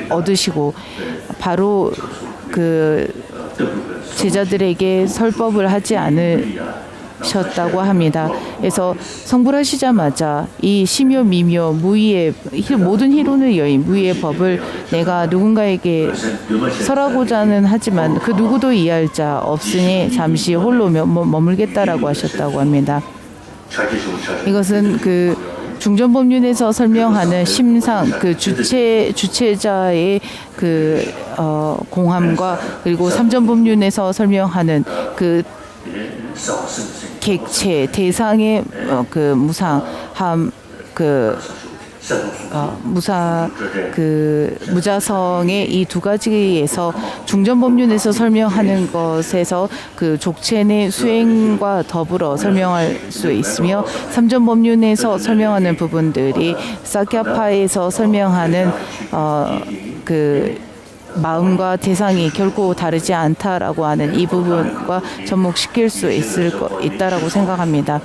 얻으시고 바로 그 제자들에게 설법을 하지 않으셨다고 합니다. 그래서 성불하시자마자 이 심요 미묘 무의의 모든 희론을 여인 무의의 법을 내가 누군가에게 설하고자는 하지만 그 누구도 이해할 자 없으니 잠시 홀로 머물겠다라고 하셨다고 합니다. 이것은 그 중전법륜에서 설명하는 심상 그 주체자의 그 공함과 그리고 삼전법륜에서 설명하는 그 객체 대상의 그 무상함 그 무자성의 이 두 가지에서 중전법륜에서 설명하는 것에서 그 족체의 수행과 더불어 설명할 수 있으며 삼전법륜에서 설명하는 부분들이 사캬파에서 설명하는 그 마음과 대상이 결코 다르지 않다라고 하는 이 부분과 접목시킬 수 있다라고 생각합니다.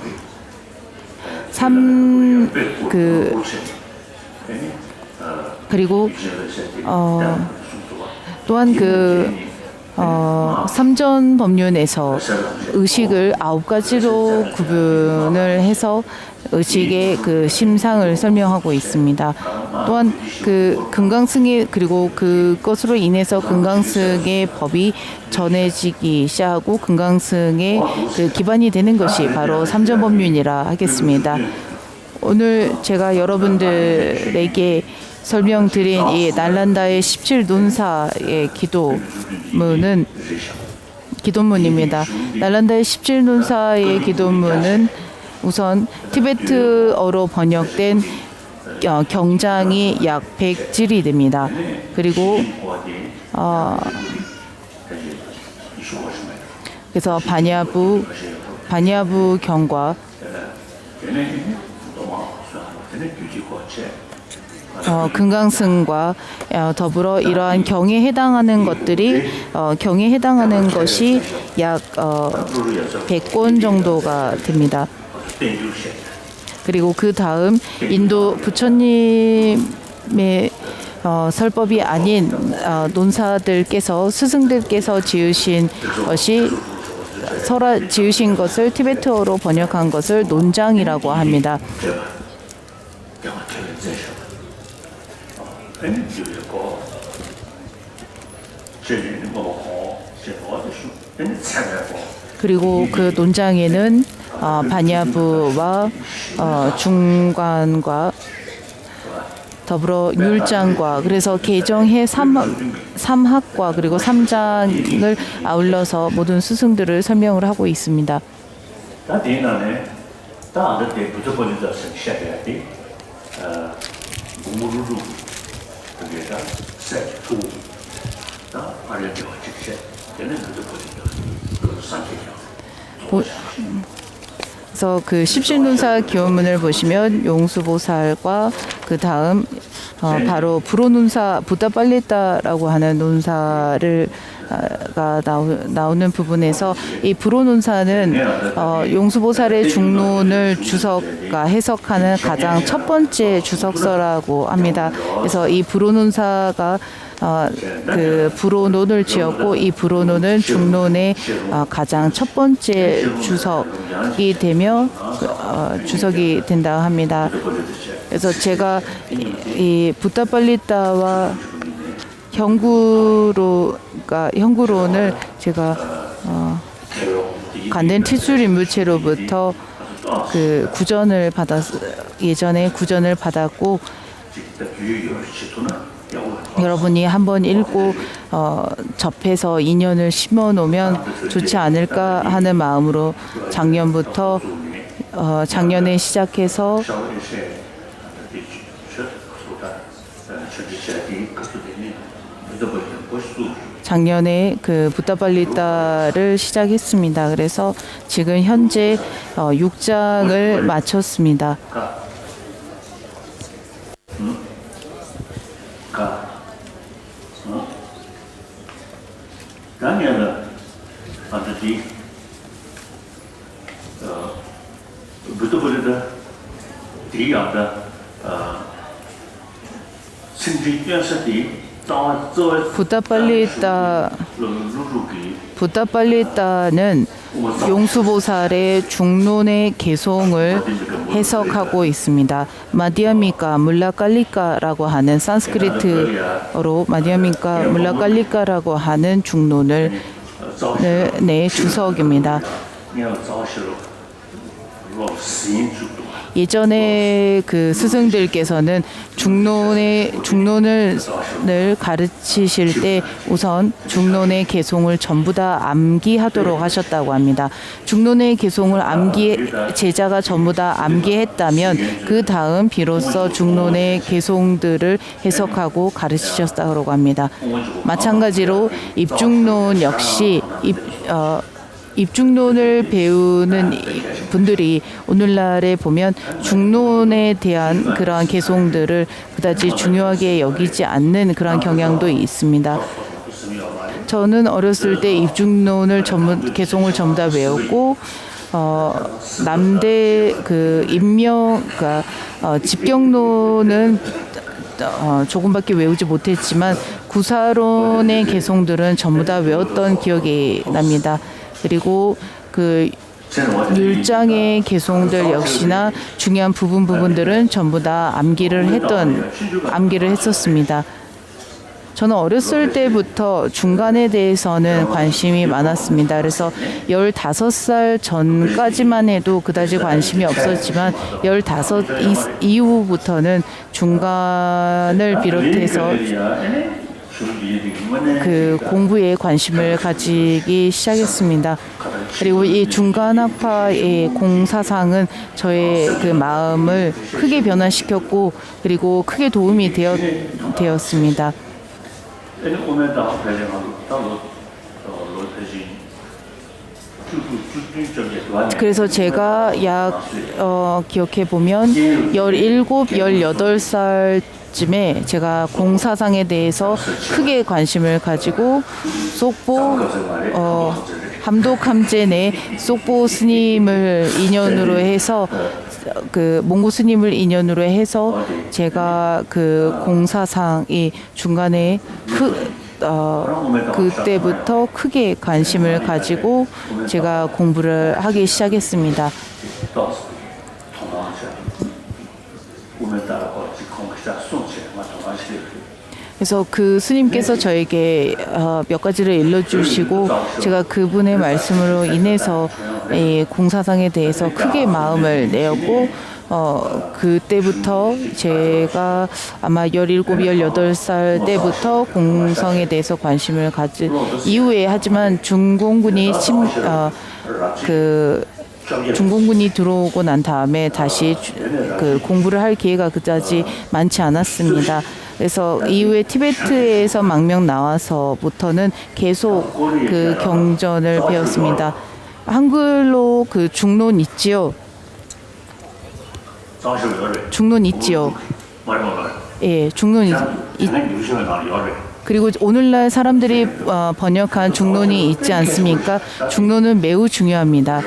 그리고 또한 그 삼전 법륜에서 의식을 9가지로 구분을 해서 의식의 그 심상을 설명하고 있습니다. 또한 그 금강승의 그리고 그것으로 인해서 금강승의 법이 전해지기 시작하고 금강승의 그 기반이 되는 것이 바로 삼전법륜이라 하겠습니다. 오늘 제가 여러분들에게 설명드린 이 날란다의 17논사의 기도문입니다. 날란다의 17논사의 기도문은 우선 티베트어로 번역된 경장이 약 100질이 됩니다. 그리고 그래서 반야부 경과 금강승과 더불어 이러한 경에 해당하는 것이 약 100권 정도가 됩니다. 그리고 그 다음 인도 부처님의 설법이 아닌 논사들께서 스승들께서 지으신 것을 티베트어로 번역한 것을 논장이라고 합니다. 그리고 그 논장에는 반야부와 중관과 더불어 율장과 그래서 개정해 3학과 그리고 3장을 아울러서 모든 스승들을 설명을 하고 있습니다. 그래서 그 십신논사 기원문을 보시면 용수보살과 그 다음 바로 불호논사 부다빨리따라고 하는 논사를 나오는 부분에서 이 불호논사는 용수보살의 중론을 해석하는 가장 첫 번째 주석서라고 합니다. 그래서 이 불호논사가 그 불호논을 지었고 이 불호논은 중론의 가장 첫 번째 주석이 되며 주석이 된다 합니다. 그래서 제가 이 부타팔리타와 형구론을 제가 간덴 티수림무체로부터 그 예전에 구전을 받았고 여러분이 한번 읽고 접해서 인연을 심어 놓으면 좋지 않을까 하는 마음으로 작년에 시작해서 작년에 그 부타팔리타를 시작했습니다. 그래서 지금 현재 6장을 마쳤습니다. 부타팔리타는 용수보살의 중론의 개송을 해석하고 있습니다. 마디아미카 물라칼리카라고 하는 산스크리트어로 마디아미카 물라칼리카라고 하는 중론을 주석입니다. 예전에 그 스승들께서는 중론을 가르치실 때 우선 중론의 개송을 전부 다 암기하도록 하셨다고 합니다. 중론의 개송을 제자가 전부 다 암기했다면 그 다음 비로소 중론의 개송들을 해석하고 가르치셨다고 합니다. 마찬가지로 입중론 역시 입중론을 배우는 분들이 오늘날에 보면 중론에 대한 그러한 개송들을 그다지 중요하게 여기지 않는 그러한 경향도 있습니다. 저는 어렸을 때 입중론을 개송을 전부 다 외웠고 남대 그 집경론은 조금밖에 외우지 못했지만 구사론의 개송들은 전부 다 외웠던 기억이 납니다. 그리고 그 율장의 개송들 역시나 중요한 부분들은 전부 다 암기를 했었습니다. 저는 어렸을 때부터 중간에 대해서는 관심이 많았습니다. 그래서 15살 전까지만 해도 그다지 관심이 없었지만 15 이후부터는 중간을 비롯해서 그 공부에 관심을 가지기 시작했습니다. 그리고 이 중간학파의 공사상은 저의 그 마음을 크게 변화시켰고 그리고 크게 도움이 되었습니다. 그래서 제가 기억해 보면 17, 18살 쯤에 제가 공사상에 대해서 크게 관심을 가지고 함독함제네 속보 스님을 인연으로 해서 그 몽고 스님을 인연으로 해서 제가 그 공사상이 중간에 그때부터 크게 관심을 가지고 제가 공부를 하기 시작했습니다. 到此同行者，我们大伙去空下送钱嘛，同行去。 그래서 그 스님께서 저에게 몇 가지를 일러주시고 제가 그분의 말씀으로 인해서 이 공사상에 대해서 크게 마음을 내었고 그때부터 제가 아마 17, 18살 때부터 공성에 대해서 관심을 가진 이후에 하지만 중공군이 중공군이 들어오고 난 다음에 다시 그 공부를 할 기회가 그다지 많지 않았습니다. 그래서 이후에 티베트에서 망명 나와서부터는 계속 그 경전을 배웠습니다. 한글로 그 중론 있지요. 중론 있지요. 예, 중론 그리고 오늘날 사람들이 번역한 중론이 있지 않습니까? 중론은 매우 중요합니다.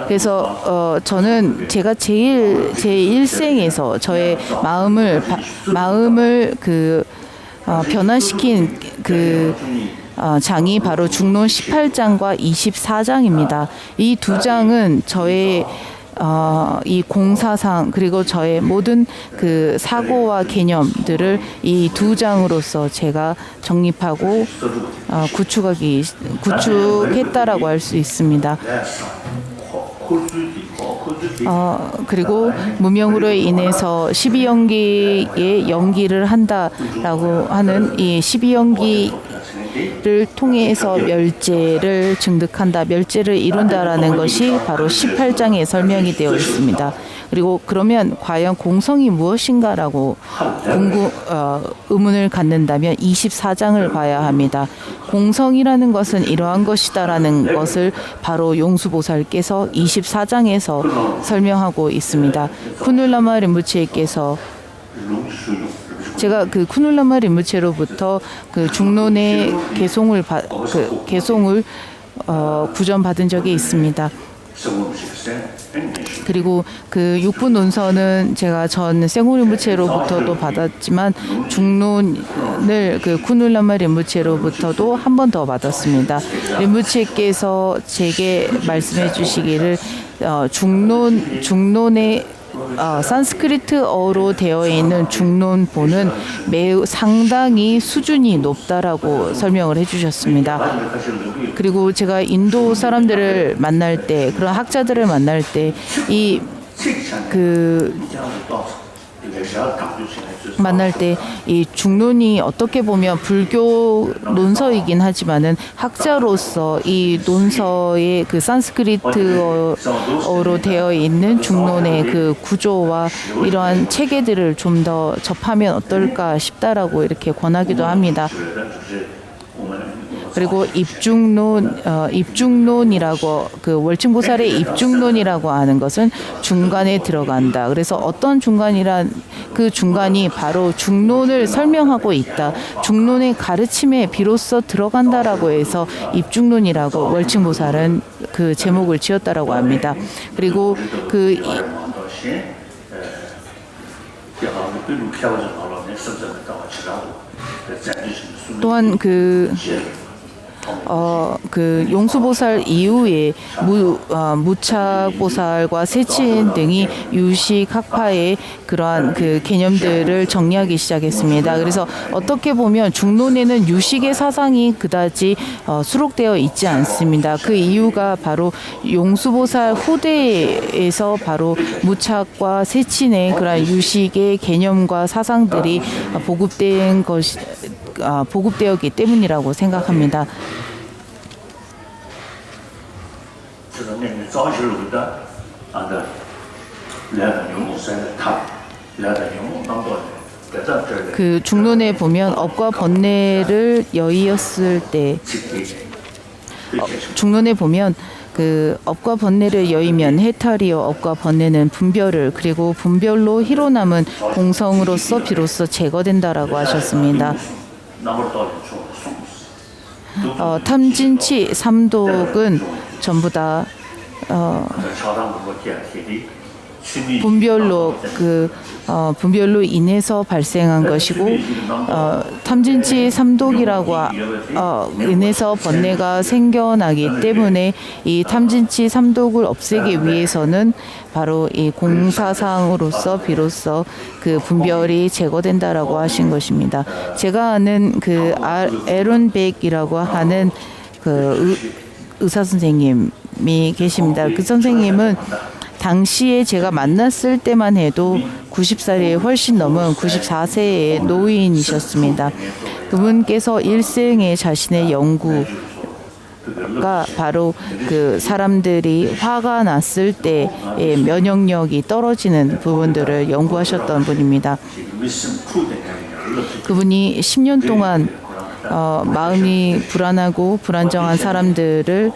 그래서 저는 제가 제 일생에서 저의 마음을 변화시킨 그 장이 바로 중론 18장과 24장입니다. 이 두 장은 저의 이 공사상 그리고 저의 모든 그 사고와 개념들을 이 두 장으로서 제가 정립하고 구축했다라고 할 수 있습니다. 그리고 무명으로 인해서 12연기의 연기를 한다라고 하는 이 12연기를 통해서 멸제를 증득한다, 멸제를 이룬다라는 것이 바로 18장에 설명이 되어 있습니다. 그리고 그러면 과연 공성이 무엇인가라고 의문을 갖는다면 24장을 봐야 합니다. 공성이라는 것은 이러한 것이다라는 것을 바로 용수보살께서 24장에서 설명하고 있습니다. 쿠눌라마 린포체께서 제가 그 쿠눌라마 린포체로부터 그 중론의 개송을 구전받은 적이 있습니다. 그리고 그 6분 논서는 제가 전 생후 린포체로부터도 받았지만 중론을 그 쿠눌라마 린포체로부터도 한 번 더 받았습니다. 린포체께서 제게 말씀해 주시기를 중론의 산스크리트어로 되어 있는 중론본은 매우 상당히 수준이 높다라고 설명을 해주셨습니다. 그리고 제가 인도 사람들을 만날 때, 그런 학자들을 만날 때 이 중론이 어떻게 보면 불교 논서이긴 하지만은 학자로서 이 논서의 그 산스크리트어로 되어 있는 중론의 그 구조와 이러한 체계들을 좀 더 접하면 어떨까 싶다라고 이렇게 권하기도 합니다. 그리고 입중론이라고 그 월층보살의 입중론이라고 하는 것은 중간에 들어간다. 그래서 어떤 그 중간이 바로 중론을 설명하고 있다. 중론의 가르침에 비로소 들어간다라고 해서 입중론이라고 월층보살은 그 제목을 지었다라고 합니다. 그리고 또한 그 용수보살 이후에 무착보살과 세친 등이 유식학파의 그러한 그 개념들을 정리하기 시작했습니다. 그래서 어떻게 보면 중론에는 유식의 사상이 그다지 수록되어 있지 않습니다. 그 이유가 바로 용수보살 후대에서 바로 무착과 세친의 그러한 유식의 개념과 사상들이 보급되었기 때문이라고 생각합니다. 그 중론에 보면 업과 번뇌를 여의었을 때 중론에 보면 그 업과 번뇌를 여의면 해탈이요 업과 번뇌는 분별을 그리고 분별로 희로 남은 공성으로서 비로소 제거된다라고 하셨습니다. 탐진치 삼독은 전부 다 분별로 분별로 인해서 발생한 것이고 탐진치 삼독이라고 인해서 번뇌가 생겨나기 때문에 이 탐진치 삼독을 없애기 위해서는 바로 이 공사상으로서 비로소 그 분별이 제거된다라고 하신 것입니다. 제가 아는 그 에론 백이라고 하는 그 의사 선생님이 계십니다. 그 선생님은 당시에 제가 만났을 때만 해도 90살이 훨씬 넘은 94세의 노인이셨습니다. 그분께서 일생에 자신의 연구가 바로 그 사람들이 화가 났을 때의 면역력이 떨어지는 부분들을 연구하셨던 분입니다. 그분이 10년 동안 마음이 불안하고 불안정한 사람들을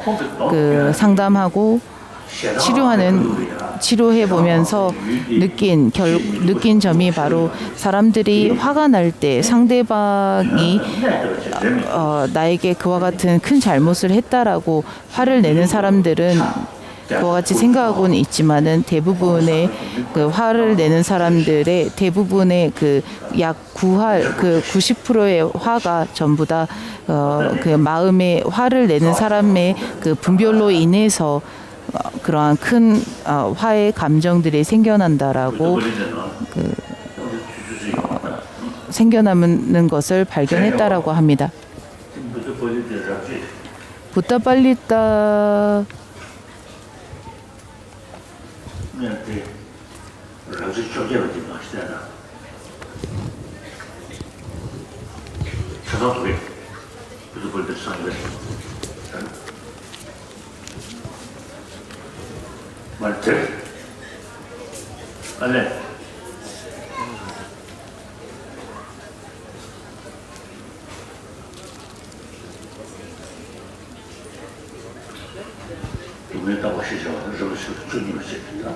그 상담하고 치료해 보면서 느낀 점이 바로 사람들이 화가 날 때 상대방이 나에게 그와 같은 큰 잘못을 했다라고 화를 내는 사람들은 그와 같이 생각하고는 있지만은 대부분의 그 화를 내는 사람들의 대부분의 그 약 90%의 화가 전부 다 그 마음에 화를 내는 사람의 그 분별로 인해서 그러한 큰 화의 감정들이 생겨난다라고 생겨나는 것을 발견했다라고 합니다. 부타팔리타 맞지? 알레.有没有到过学校？是不是就你们学的？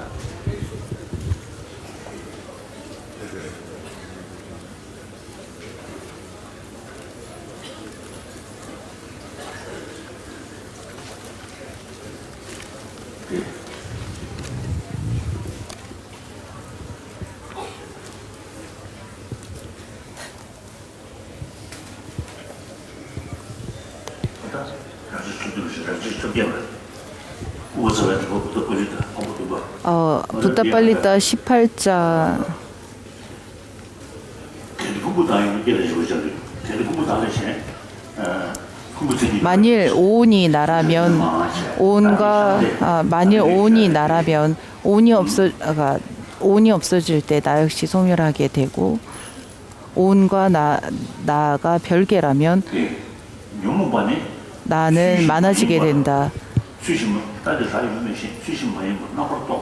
부타팔리타 18자 만일 오온이 나라면 오온이 없어질 때 나 역시 소멸하게 되고 오온과 나가 별개라면 나는 많아지게 된다.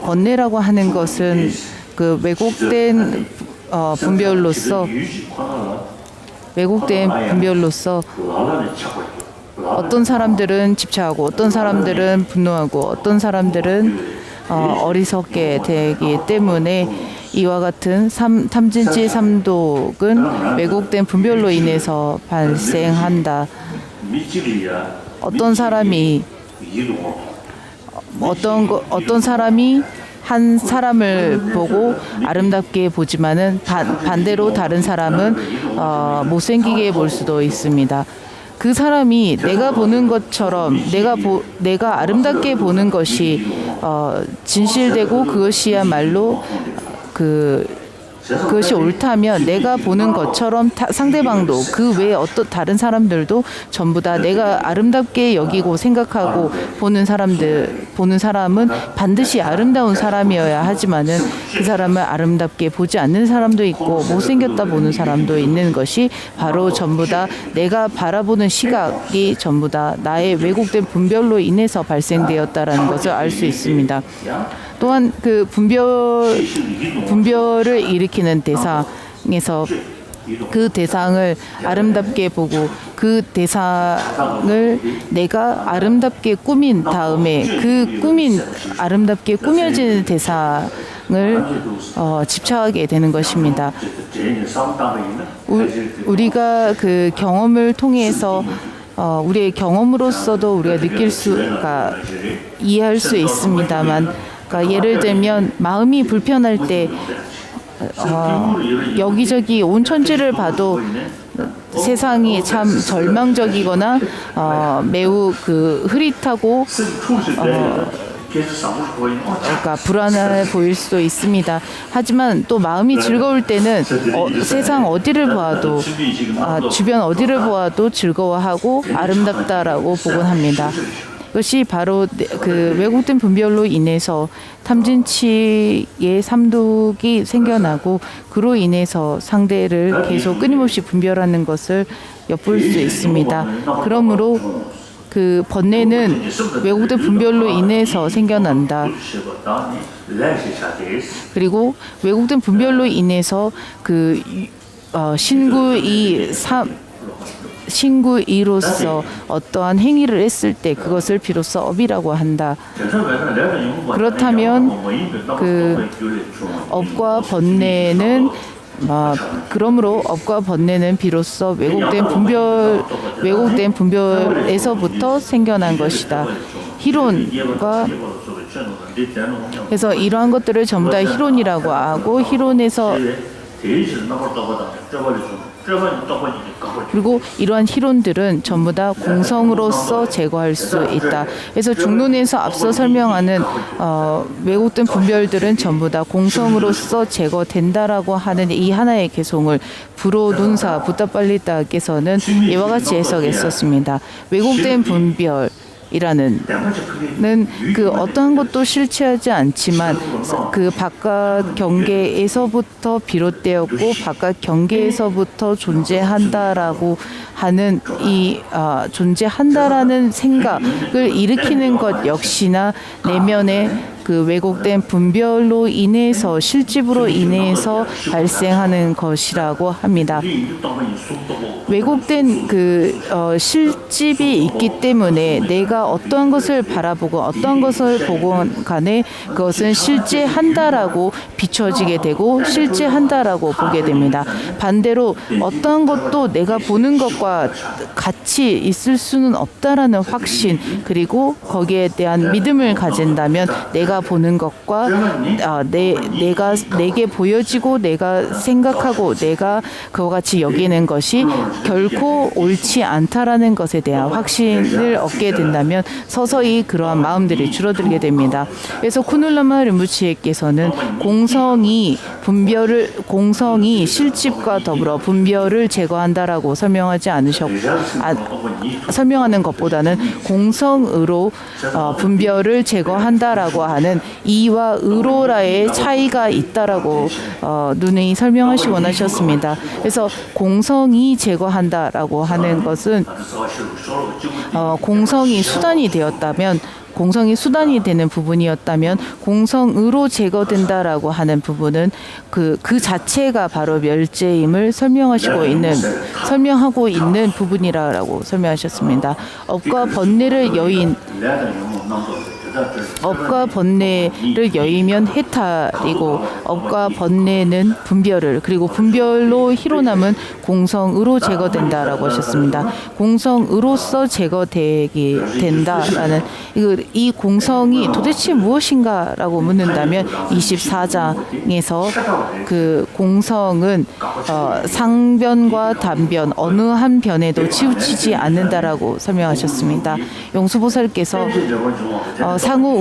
번뇌라고 하는 것은 그 왜곡된 분별로서 어떤 사람들은 집착하고 어떤 사람들은 분노하고 어떤 사람들은 어리석게 되기 때문에 이와 같은 탐진치 삼독은 왜곡된 분별로 인해서 발생한다. 어떤 사람이 한 사람을 보고 아름답게 보지만은 반대로 다른 사람은 못생기게 볼 수도 있습니다. 그 사람이 내가 보는 것처럼 내가 아름답게 보는 것이 진실되고 그것이야말로 그것이 옳다면 내가 보는 것처럼 상대방도 그 외에 어떤 다른 사람들도 전부 다 내가 아름답게 여기고 생각하고 보는 사람은 반드시 아름다운 사람이어야 하지만은 그 사람을 아름답게 보지 않는 사람도 있고 못생겼다 보는 사람도 있는 것이 바로 전부 다 내가 바라보는 시각이 전부 다 나의 왜곡된 분별로 인해서 발생되었다라는 것을 알 수 있습니다. 또한 그 분별을 일으키는 대상에서 그 대상을 아름답게 보고 그 대상을 내가 아름답게 꾸민 다음에 아름답게 꾸며진 대상을 집착하게 되는 것입니다. 우리가 그 경험을 통해서 우리의 경험으로서도 우리가 이해할 수 있습니다만 그러니까 예를 들면 마음이 불편할 때 여기저기 온 천지를 봐도 세상이 참 절망적이거나 매우 그 흐릿하고 그러니까 불안해 보일 수도 있습니다. 하지만 또 마음이 즐거울 때는 세상 어디를 보아도 주변 어디를 보아도 즐거워하고 아름답다라고 보곤 합니다. 이것이 바로 그 왜곡된 분별로 인해서 탐진치의 삼독이 생겨나고 그로 인해서 상대를 계속 끊임없이 분별하는 것을 엿볼 수 있습니다. 그러므로 그 번뇌는 왜곡된 분별로 인해서 생겨난다. 그리고 왜곡된 분별로 인해서 그 신구이로서 어떠한 행위를 했을 때 그것을 비로소 업이라고 한다. 그렇다면 그 업과 번뇌는 그러므로 업과 번뇌는 비로소 왜곡된 분별에서부터 생겨난 것이다. 희론과 그래서 이러한 것들을 전부 다 희론이라고 하고 희론에서 그리고 이러한 희론들은 전부 다 공성으로서 제거할 수 있다. 그래서 중론에서 앞서 설명하는 왜곡된 분별들은 전부 다 공성으로서 제거된다라고 하는 이 하나의 개송을 불호논사 부타팔리타께서는 이와 같이 해석했었습니다. 왜곡된 분별 이라는 그 어떠한 것도 실체하지 않지만 그 바깥 경계에서부터 비롯되었고 바깥 경계에서부터 존재한다라고 하는 이 존재한다라는 생각을 일으키는 것 역시나 내면의 그 왜곡된 분별로 인해서 실집으로 인해서 발생하는 것이라고 합니다. 왜곡된 그 실집이 있기 때문에 내가 어떠한 것을 바라보고 어떠한 것을 보건 간에 그것은 실제한다라고 비춰지게 되고 실제한다라고 보게 됩니다. 반대로 어떠한 것도 내가 보는 것과 같이 있을 수는 없다라는 확신 그리고 거기에 대한 믿음을 가진다면 내가 보는 것과 내가 내게 보여지고 내가 생각하고 내가 그와 같이 여기는 것이 결코 옳지 않다라는 것에 대한 확신을 얻게 된다면 서서히 그러한 마음들이 줄어들게 됩니다. 그래서 쿠눌라마 린포체께서는 공성이 실집과 더불어 분별을 제거한다라고 설명하는 것보다는 공성으로 분별을 제거한다라고 하는 이와 의로라의 차이가 있다라고 누누이 설명하시곤 하셨습니다. 그래서 공성이 제거한다라고 하는 것은 공성이 수단이 되는 부분이었다면 공성으로 제거된다라고 하는 부분은 그 자체가 바로 멸제임을 설명하고 있는 부분이라고 설명하셨습니다. 업과 번뇌를 여의면 해탈이고 업과 번뇌는 분별을 그리고 분별로 희로남은 공성으로 제거된다라고 하셨습니다. 공성으로서 제거되게 된다라는 이 공성이 도대체 무엇인가라고 묻는다면 24장에서 그 공성은 상변과 단변 어느 한 변에도 치우치지 않는다라고 설명하셨습니다. 용수보살께서 상호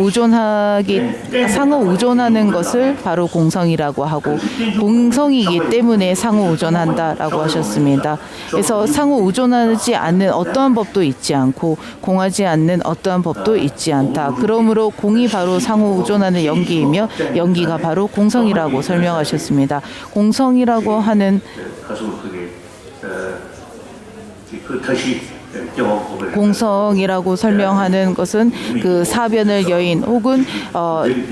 의존하는 것을 바로 공성이라고 하고 공성이기 때문에 상호 의존한다라고 하셨습니다. 그래서 상호 의존하지 않는 어떠한 법도 있지 않고 공하지 않는 어떠한 법도 있지 않다. 그러므로 공이 바로 상호 의존하는 연기이며 연기가 바로 공성이라고 설명하셨습니다. 공성이라고 하는 공성이라고 설명하는 것은 그 사변을 여인 혹은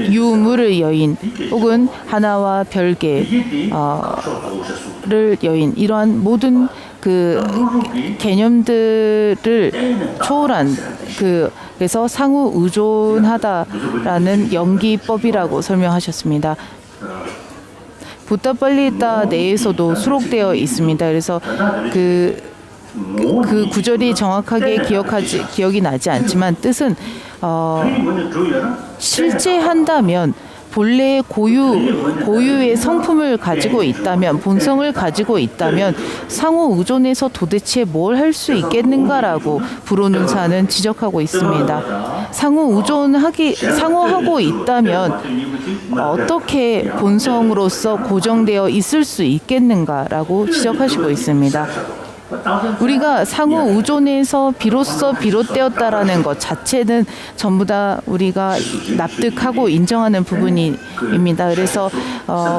유무를 여인 혹은 하나와 별개를 여인 이러한 모든 그 개념들을 초월한 그래서 상호 의존하다라는 연기법이라고 설명하셨습니다. 부타팔리타 내에서도 수록되어 있습니다. 그래서 그 그 구절이 정확하게 기억이 나지 않지만 뜻은 실제한다면 본래의 고유의 성품을 가지고 있다면, 본성을 가지고 있다면 상호 의존에서 도대체 뭘 할 수 있겠는가라고 불호능사는 지적하고 있습니다. 상호하고 있다면 어떻게 본성으로서 고정되어 있을 수 있겠는가라고 지적하시고 있습니다. 우리가 상호 의존에서 비로소 비롯되었다라는 것 자체는 전부 다 우리가 납득하고 인정하는 부분입니다. 그래서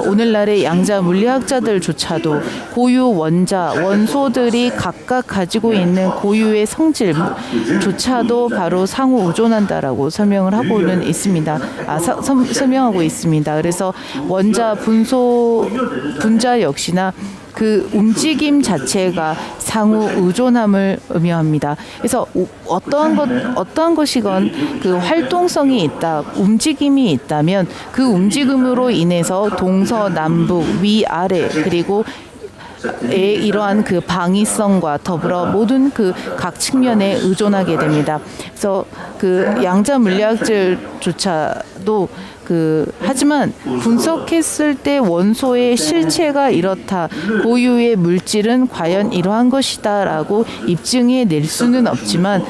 오늘날의 양자 물리학자들조차도 고유 원소들이 각각 가지고 있는 고유의 성질조차도 바로 상호 의존한다라고 설명을 하고는 있습니다. 설명하고 있습니다. 그래서 원자, 분자 역시나 그 움직임 자체가 상호 의존함을 의미합니다. 그래서 어떠한 것이건 그 활동성이 있다, 움직임이 있다면 그 움직임으로 인해서 동서남북 위아래 그리고 이러한 그 방위성과 더불어 모든 그 각 측면에 의존하게 됩니다. 그래서 그 양자 물리학들조차도 하지만 분석했을 때 원소의 실체가 이렇다. 고유의 물질은 과연 이러한 것이다라고 입증해 낼 수는 없지만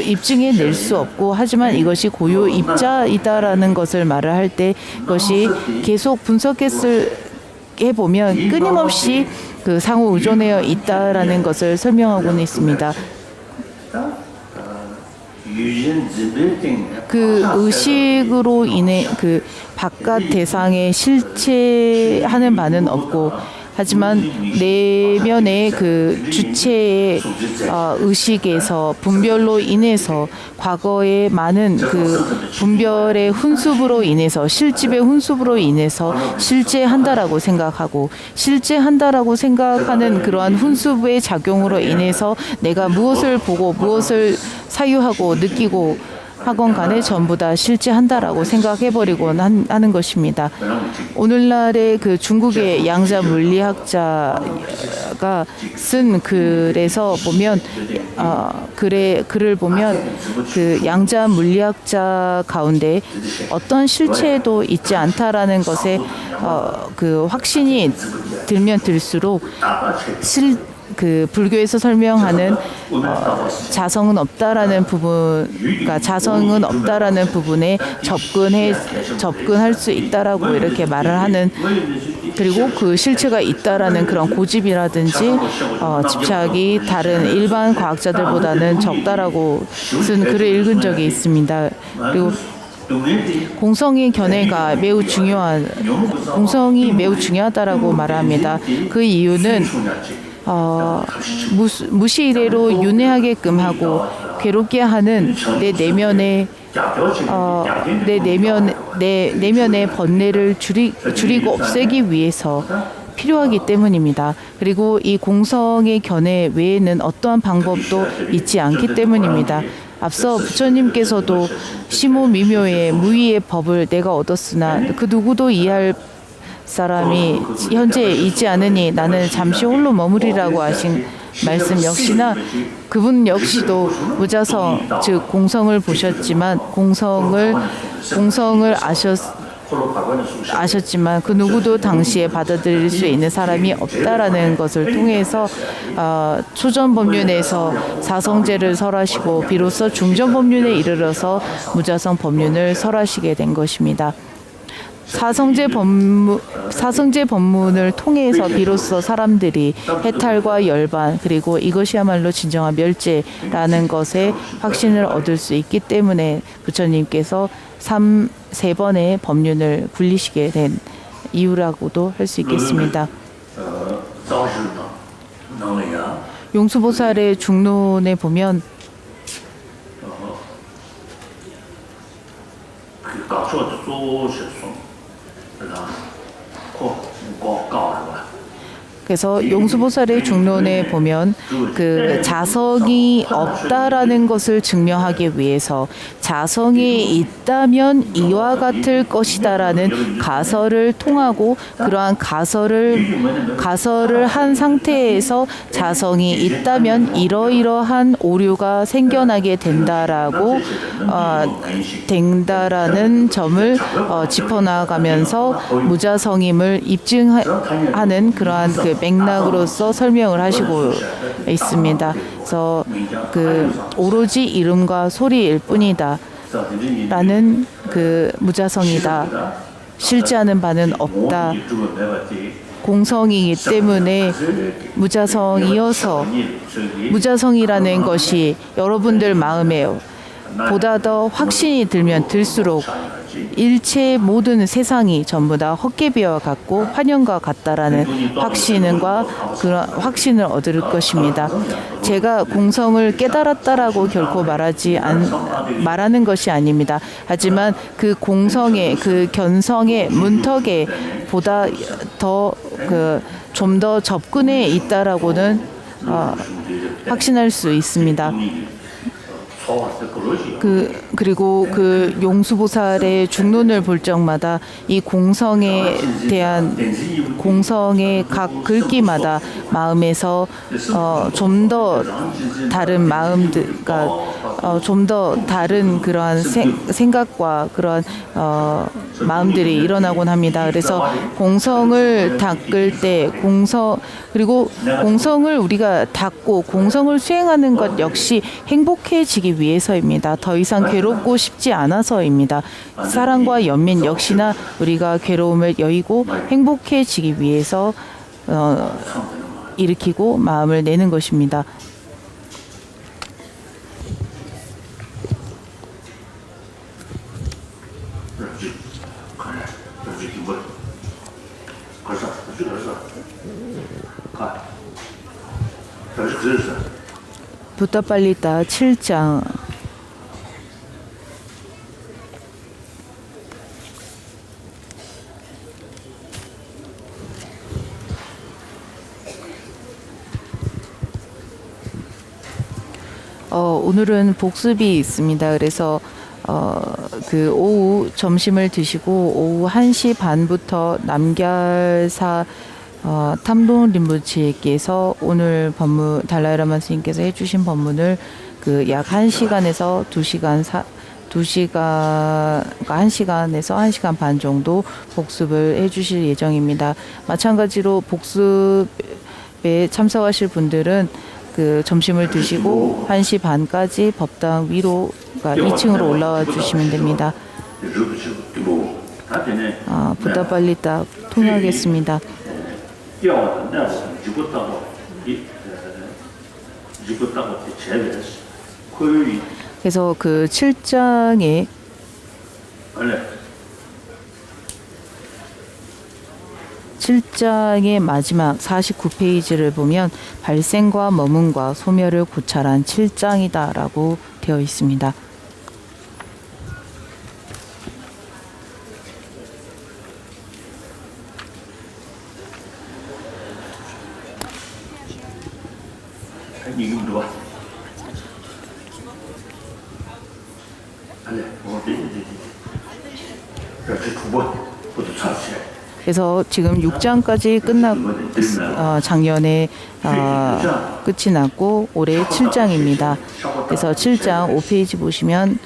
입증해 낼 수 없고 하지만 이것이 고유 입자이다라는 것을 말을 할 때 이것이 계속 해보면 끊임없이 그 상호 의존되어 있다라는 것을 설명하고는 있습니다. 그 의식으로 인해 그 바깥 대상에 실체하는 바는 없고 하지만 내면의 그 주체의 의식에서 분별로 인해서 과거의 많은 그 분별의 훈습으로 인해서 실집의 훈습으로 인해서 실제한다라고 생각하고 실제한다라고 생각하는 그러한 훈습의 작용으로 인해서 내가 무엇을 보고 무엇을 사유하고 느끼고 하건 간에 전부 다 실제한다라고 생각해버리고 하는 것입니다. 오늘날의 그 중국의 양자 물리학자가 쓴 글에서 보면 글을 보면 그 양자 물리학자 가운데 어떤 실체도 있지 않다라는 것에 그 확신이 들면 들수록 그 불교에서 설명하는 자성은 없다라는 부분에 접근할 수 있다라고 이렇게 말을 하는, 그리고 그 실체가 있다라는 그런 고집이라든지 집착이 다른 일반 과학자들보다는 적다라고 쓴 글을 읽은 적이 있습니다. 그리고 공성의 견해가 공성이 매우 중요하다라고 말합니다. 그 이유는 무시이래로 윤회하게끔 하고 괴롭게 하는 내 내면의 번뇌를 줄이고 없애기 위해서 필요하기 때문입니다. 그리고 이 공성의 견해 외에는 어떠한 방법도 있지 않기 때문입니다. 앞서 부처님께서도 시모미묘의 무위의 법을 내가 얻었으나 그 누구도 이해할 사람이 현재 있지 않으니 나는 잠시 홀로 머무리라고 하신 말씀 역시나 그분 역시도 무자성 즉 공성을 보셨지만 공성을 아셨지만 그 누구도 당시에 받아들일 수 있는 사람이 없다라는 것을 통해서 초전 법륜에서 사성제를 설하시고 비로소 중전 법륜에 이르러서 무자성 법륜을 설하시게 된 것입니다. 사성제 법문을 통해서 비로소 사람들이 해탈과 열반 그리고 이것이야말로 진정한 멸제라는 것에 확신을 얻을 수 있기 때문에 부처님께서 3번의 법륜을 굴리시게 된 이유라고도 할 수 있겠습니다. 용수보살의 중론에 보면 그래서 용수보살의 중론에 보면 그 자성이 없다라는 것을 증명하기 위해서 자성이 있다면 이와 같을 것이다라는 가설을 통하고 그러한 가설을 한 상태에서 자성이 있다면 이러이러한 오류가 생겨나게 된다라는 점을 짚어나가면서 무자성임을 입증하는 그러한 그 맥락으로서 설명을 하시고 있습니다. 그래서 그 오로지 이름과 소리일 뿐이다 라는 그 무자성이다. 실제하는 바는 없다. 공성이기 때문에 무자성이어서 무자성이라는 것이 여러분들 마음에 보다 더 확신이 들면 들수록 일체 모든 세상이 전부 다 헛개비와 같고 환영과 같다라는 그런 확신을 얻을 것입니다. 제가 공성을 깨달았다라고 결코 말하는 것이 아닙니다. 하지만 그 공성의 그 견성의 문턱에 보다 더 좀 더 접근해 있다라고는 확신할 수 있습니다. 그리고 그 용수보살의 중론을 볼 적마다 이 공성에 대한 공성의 각 글귀마다 마음에서 좀 더 다른 마음들과 좀 더 다른 그러한 생각과 그런 마음들이 일어나곤 합니다. 그래서 공성을 닦을 때 그리고 공성을 우리가 닦고 공성을 수행하는 것 역시 행복해지기 위해서입니다. 더 이상 괴롭고 싶지 않아서입니다. 사랑과 연민 역시나 우리가 괴로움을 여의고 행복해지기 위해서 일으키고 마음을 내는 것입니다. 부타팔리타 7장 오늘은 복습이 있습니다. 그래서 그 오후 점심을 드시고 오후 1시 반부터 남걀사 탐동 림부치께서 오늘 법문 달라이라마 스님께서 해주신 법문을 그 약 1시간에서 1시간 반 정도 복습을 해주실 예정입니다. 마찬가지로 복습에 참석하실 분들은 그 점심을 드시고 1시 반까지 법당 위로 2층으로 올라와 주시면 됩니다. 부다팔리타 통역하겠습니다. 그래서 그 7장의 마지막 49페이지를 보면 발생과 머문과 소멸을 고찰한 7장이다라고 되어 있습니다. 그래서 지금 6장까지 작년에 끝이 났고 올해 7장입니다. 그래서 7장 5페이지 보시면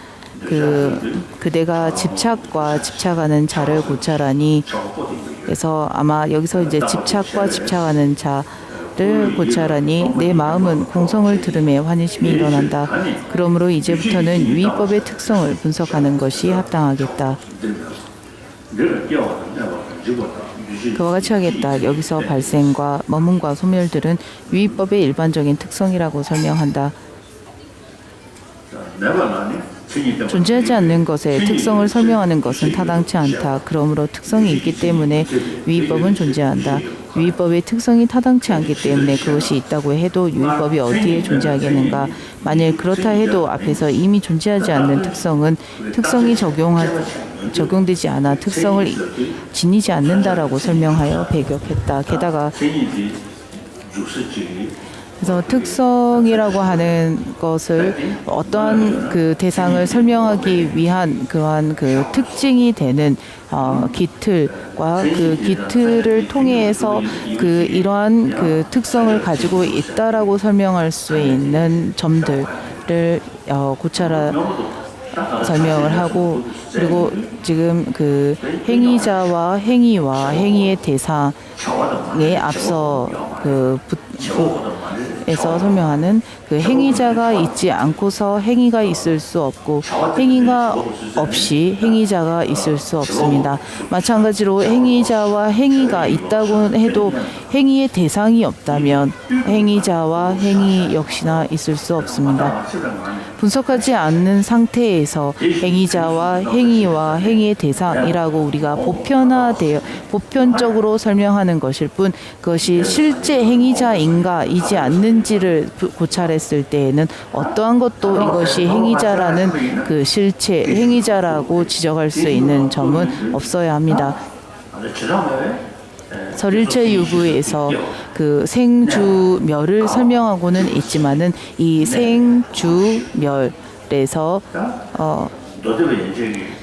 그대가 집착과 집착하는 자를 고찰하니, 그래서 아마 여기서 이제 집착과 집착하는 자를 고찰하니 내 마음은 공성을 들음에 환희심이 일어난다. 그러므로 이제부터는 유의법의 특성을 분석하는 것이 합당하겠다. 그와 같이 하겠다. 여기서 발생과 머문과 소멸들은 유의법의 일반적인 특성이라고 설명한다. 존재하지 않는 것의 특성을 설명하는 것은 타당치 않다. 그러므로 특성이 있기 때문에 유의법은 존재한다. 유의법의 특성이 타당치 않기 때문에 그것이 있다고 해도 유의법이 어디에 존재하겠는가. 만일 그렇다 해도 앞에서 이미 존재하지 않는 특성이 적용되지 않아 특성을 지니지 않는다라고 설명하여 배격했다. 게다가 그래서 특성이라고 하는 것을 어떠한 그 대상을 설명하기 위한 그러한 그 특징이 되는 기틀과 그 기틀을 통해서 그 이러한 그 특성을 가지고 있다라고 설명할 수 있는 점들을 고찰하 설명을 하고, 그리고 지금 그 행위자와 행위와 행위의 대상에 앞서 에서 설명하는 그 행위자가 있지 않고서 행위가 있을 수 없고 행위가 없이 행위자가 있을 수 없습니다. 마찬가지로 행위자와 행위가 있다고 해도 행위의 대상이 없다면 행위자와 행위 역시나 있을 수 없습니다. 분석하지 않는 상태에서 행위자와 행위와 행위의 대상이라고 우리가 보편적으로 설명하는 것일 뿐, 그것이 실제 행위자인가이지 않는지를 고찰했을 때에는 어떠한 것도 이것이 행위자라는 그 실체, 행위자라고 지적할 수 있는 점은 없어야 합니다. 설일체 유구에서 그 생주멸을 설명하고는 있지만은 이 생주멸에서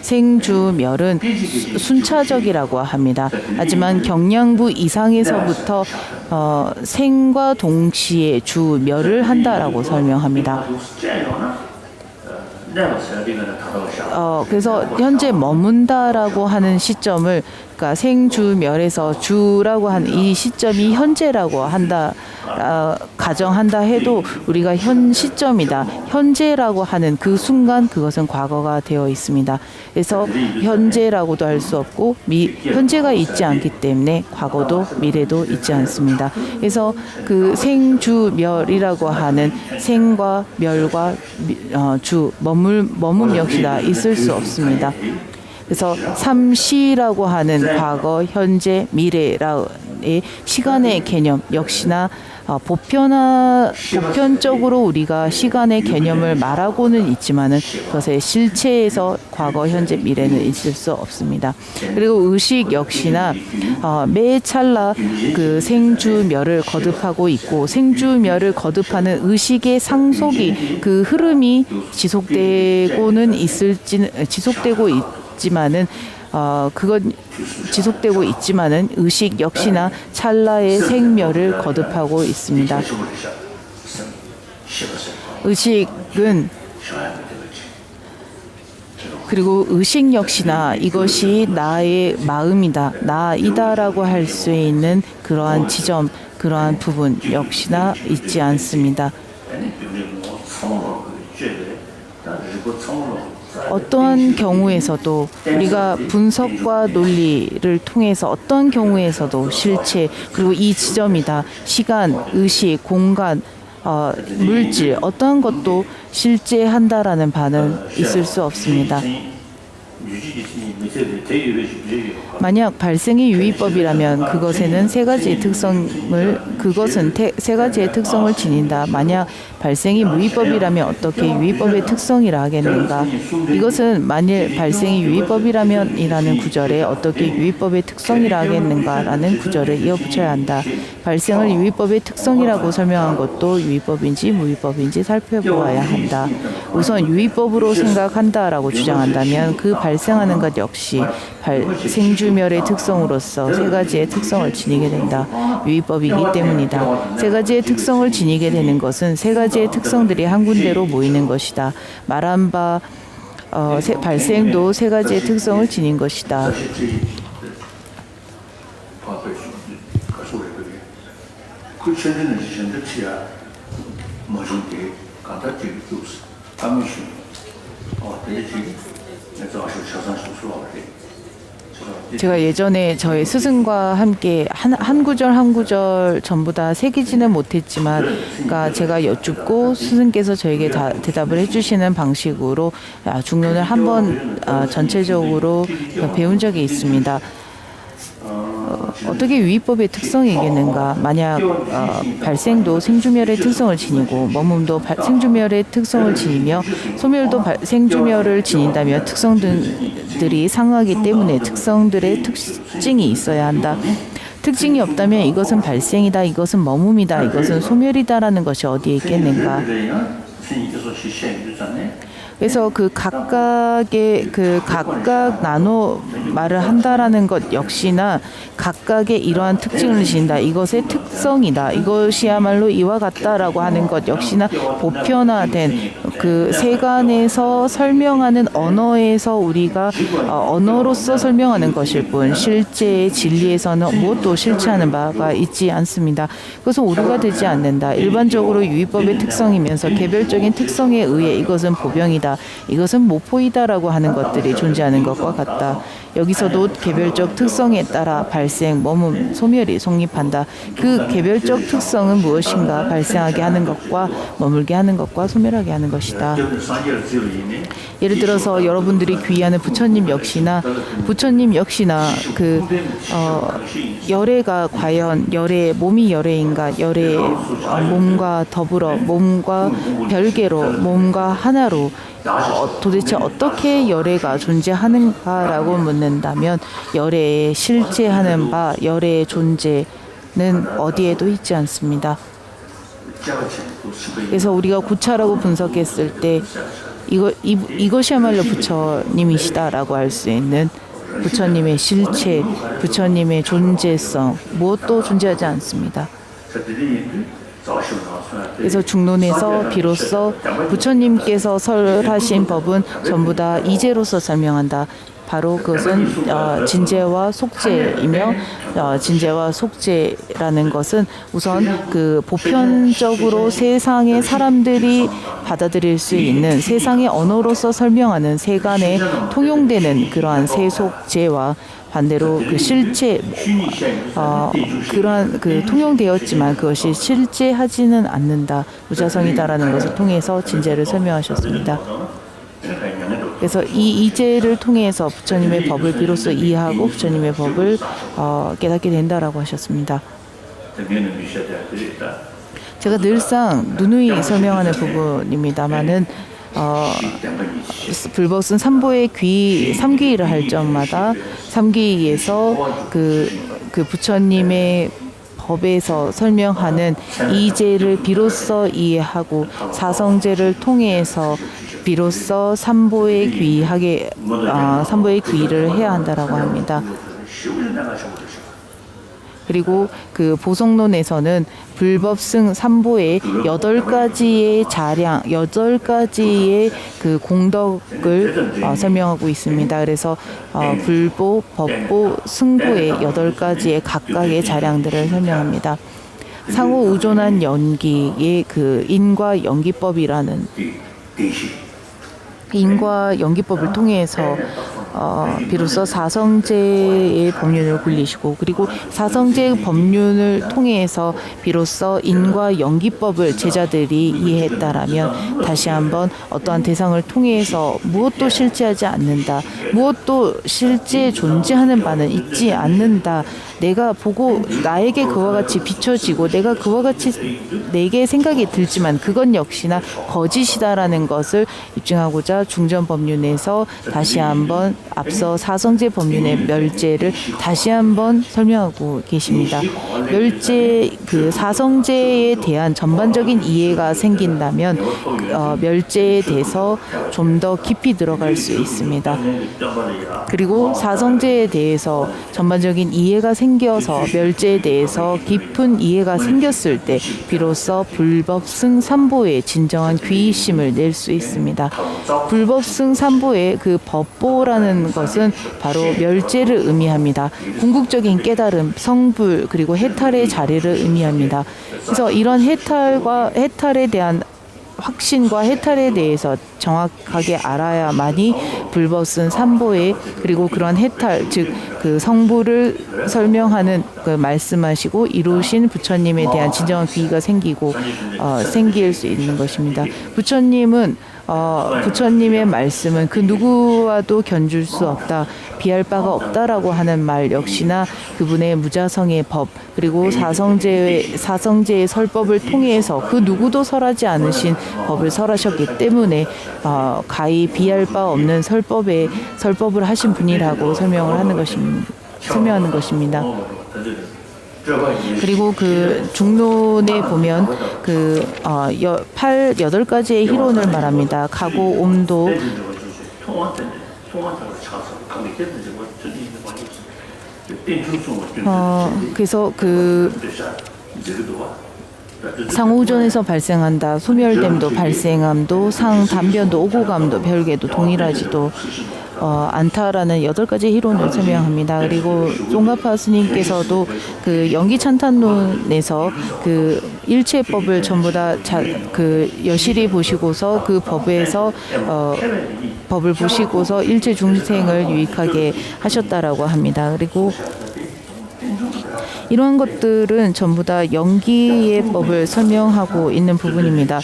생주멸은 순차적이라고 합니다. 하지만 경량부 이상에서부터 생과 동시에 주멸을 한다라고 설명합니다. 그래서 현재 머문다라고 하는 시점을, 그러니까 생주멸에서 주라고 하는 이 시점이 현재라고 한다, 가정한다 해도 우리가 현 시점이다, 현재라고 하는 그 순간 그것은 과거가 되어 있습니다. 그래서 현재라고도 할 수 없고 현재가 있지 않기 때문에 과거도 미래도 있지 않습니다. 그래서 그 생주멸이라고 하는 생과 멸과 주 머문 역시나 있을 수 없습니다. 그래서 삼시라고 하는 과거, 현재, 미래의 시간의 개념 역시나 보편적으로 우리가 시간의 개념을 말하고는 있지만은 그것의 실체에서 과거, 현재, 미래는 있을 수 없습니다. 그리고 의식 역시나 매 찰나 그 생주멸을 거듭하고 있고, 생주멸을 거듭하는 의식의 상속이, 그 흐름이 지속되고는 지속되고 있지만은 그건 지속되고 있지만은 의식 역시나 찰나의 생멸을 거듭하고 있습니다. 의식은, 그리고 의식 역시나 이것이 나의 마음이다, 나이다라고 할 수 있는 그러한 지점, 그러한 부분 역시나 있지 않습니다. 어떠한 경우에서도 우리가 분석과 논리를 통해서 어떤 경우에서도 실체, 그리고 이 지점이다, 시간, 의식, 공간, 물질, 어떠한 것도 실제한다라는 바는 있을 수 없습니다. 만약 발생이 유의법이라면 그것에는 세 가지의 특성을 지닌다. 만약 발생이 무의법이라면 어떻게 유의법의 특성이라 하겠는가? 이것은 만일 발생이 유의법이라면이라는 구절에 어떻게 유의법의 특성이라 하겠는가라는 구절을 이어붙여야 한다. 발생을 유의법의 특성이라고 설명한 것도 유의법인지 무의법인지 살펴보아야 한다. 우선 유의법으로 생각한다라고 주장한다면 그 발생하는 것 역시 생주멸의 특성으로서 세 가지의 특성을 지니게 된다. 유의법이기 때문이다. 세 가지의 특성을 지니게 되는 것은 세 가지의 특성들이 한 군데로 모이는 것이다. 말한 바 발생도 세 가지의 특성을 지닌 것이다. 제가 예전에 저의 스승과 함께 한 구절 한 구절 전부 다 새기지는 못했지만, 그러니까 제가 여쭙고 스승께서 저에게 대답을 해주시는 방식으로 중론을 한번 전체적으로 배운 적이 있습니다. 어떻게 유의법의 특성이겠는가? 만약 발생도 생주멸의 특성을 지니고 머뭅도 생주멸의 특성을 지니며 소멸도 생주멸을 지닌다면 특성들이 상하기 때문에 특성들의 특징이 있어야 한다. 특징이 없다면 이것은 발생이다, 이것은 머뭅이다, 이것은 소멸이다라는 것이 어디에 있겠는가? 그래서 그 각각의 그 각각 나눠 말을 한다라는 것 역시나 각각의 이러한 특징을 지닌다. 이것의 특성이다. 이것이야말로 이와 같다라고 하는 것 역시나 보편화된 그 세간에서 설명하는 언어에서 우리가 언어로서 설명하는 것일 뿐 실제의 진리에서는 무엇도 실체하는 바가 있지 않습니다. 그것은 오류가 되지 않는다. 일반적으로 유의법의 특성이면서 개별적인 특성에 의해 이것은 보병이다. 이것은 모포이다라고 하는 것들이 존재하는 것과 같다. 여기서도 개별적 특성에 따라 발생, 머문, 소멸이 성립한다. 그 개별적 특성은 무엇인가? 발생하게 하는 것과 머물게 하는 것과 소멸하게 하는 것이다. 예를 들어서 여러분들이 귀의하는 부처님 역시나 그 열애가 과연 몸이 열애인가? 열애 몸과 더불어 몸과 별개로 몸과 하나로 도대체 어떻게 열애가 존재하는가라고 묻는다면 열애의 실제하는 바, 열애의 존재는 어디에도 있지 않습니다. 그래서 우리가 구차라고 분석했을 때 이것이야말로 부처님이시다라고 할 수 있는 부처님의 실체, 부처님의 존재성, 무엇도 존재하지 않습니다. 그래서 중론에서 비로소 부처님께서 설하신 법은 전부 다 이제로서 설명한다. 바로 그것은 진제와 속죄이며 진제와 속죄라는 것은 우선 그 보편적으로 세상의 사람들이 받아들일 수 있는 세상의 언어로서 설명하는 세간에 통용되는 그러한 세속제와 반대로 그 실체 그러한 그 통용되었지만 그것이 실제하지는 않는다. 무자성이다라는 것을 통해서 진제를 설명하셨습니다. 그래서 이 이제를 통해서 부처님의 법을 비로소 이해하고 부처님의 법을 깨닫게 된다라고 하셨습니다. 제가 늘상 누누이 설명하는 부분입니다만은 불법승 삼보의 삼귀의를 할 적마다 삼귀의에서 그 부처님의 법에서 설명하는 이제를 비로소 이해하고 사성제를 통해서 비로소 삼보의 귀의를 해야 한다라고 합니다. 그리고 그 보성론에서는 불법승 삼보의 8가지의 그 공덕을 설명하고 있습니다. 그래서 불보, 법보, 승보의 8가지의 각각의 자량들을 설명합니다. 상호 의존한 연기의 그 인과 연기법이라는 인과 연기법을 통해서 비로소 사성제의 법륜을 굴리시고 그리고 사성제의 법륜을 통해서 비로소 인과 연기법을 제자들이 이해했다라면 다시 한번 어떠한 대상을 통해서 무엇도 실제하지 않는다. 무엇도 실제 존재하는 바는 있지 않는다. 내가 보고 나에게 그와 같이 비춰지고 내가 그와 같이 내게 생각이 들지만 그건 역시나 거짓이다라는 것을 입증하고자 중전법륜에서 다시 한번 앞서 사성제 법륜의 멸제를 다시 한번 설명하고 계십니다. 멸제 그 사성제에 대한 전반적인 이해가 생긴다면 멸제에 대해서 좀 더 깊이 들어갈 수 있습니다. 그리고 사성제에 대해서 전반적인 이해가 생겨서 멸제에 대해서 깊은 이해가 생겼을 때 비로소 불법승 삼보의 진정한 귀의심을 낼 수 있습니다. 불법승 삼보의 그 법보라는 것은 바로 멸제를 의미합니다. 궁극적인 깨달음, 성불 그리고 해탈의 자리를 의미합니다. 그래서 이런 해탈에 대한 확신과 해탈에 대해서 정확하게 알아야만이 불법승 삼보의 그리고 그런 해탈 즉 그 성부를 설명하는 그 말씀하시고 이루신 부처님에 대한 진정한 귀의가 생길 수 있는 것입니다. 부처님의 말씀은 그 누구와도 견줄 수 없다, 비할 바가 없다라고 하는 말 역시나 그분의 무자성의 법 그리고 사성제의 설법을 통해서 그 누구도 설하지 않으신 법을 설하셨기 때문에 가히 비할 바 없는 설법을 하신 분이라고 설명하는 것입니다. 그리고 그 중론에 보면 그 8가지의 희론을 말합니다. 가고 옴도 그래서 그 상호전에서 발생한다. 소멸됨도 발생함도 상단변도 오고감도 별개도 동일하지도 않다라는 8가지 희론을 설명합니다. 그리고 송가파 스님께서도 그 연기찬탄론에서 그 일체법을 전부 다 그 여실히 보시고서 그 법에서 법을 보시고서 일체 중생을 유익하게 하셨다라고 합니다. 그리고 이런 것들은 전부 다 연기의 법을 설명하고 있는 부분입니다.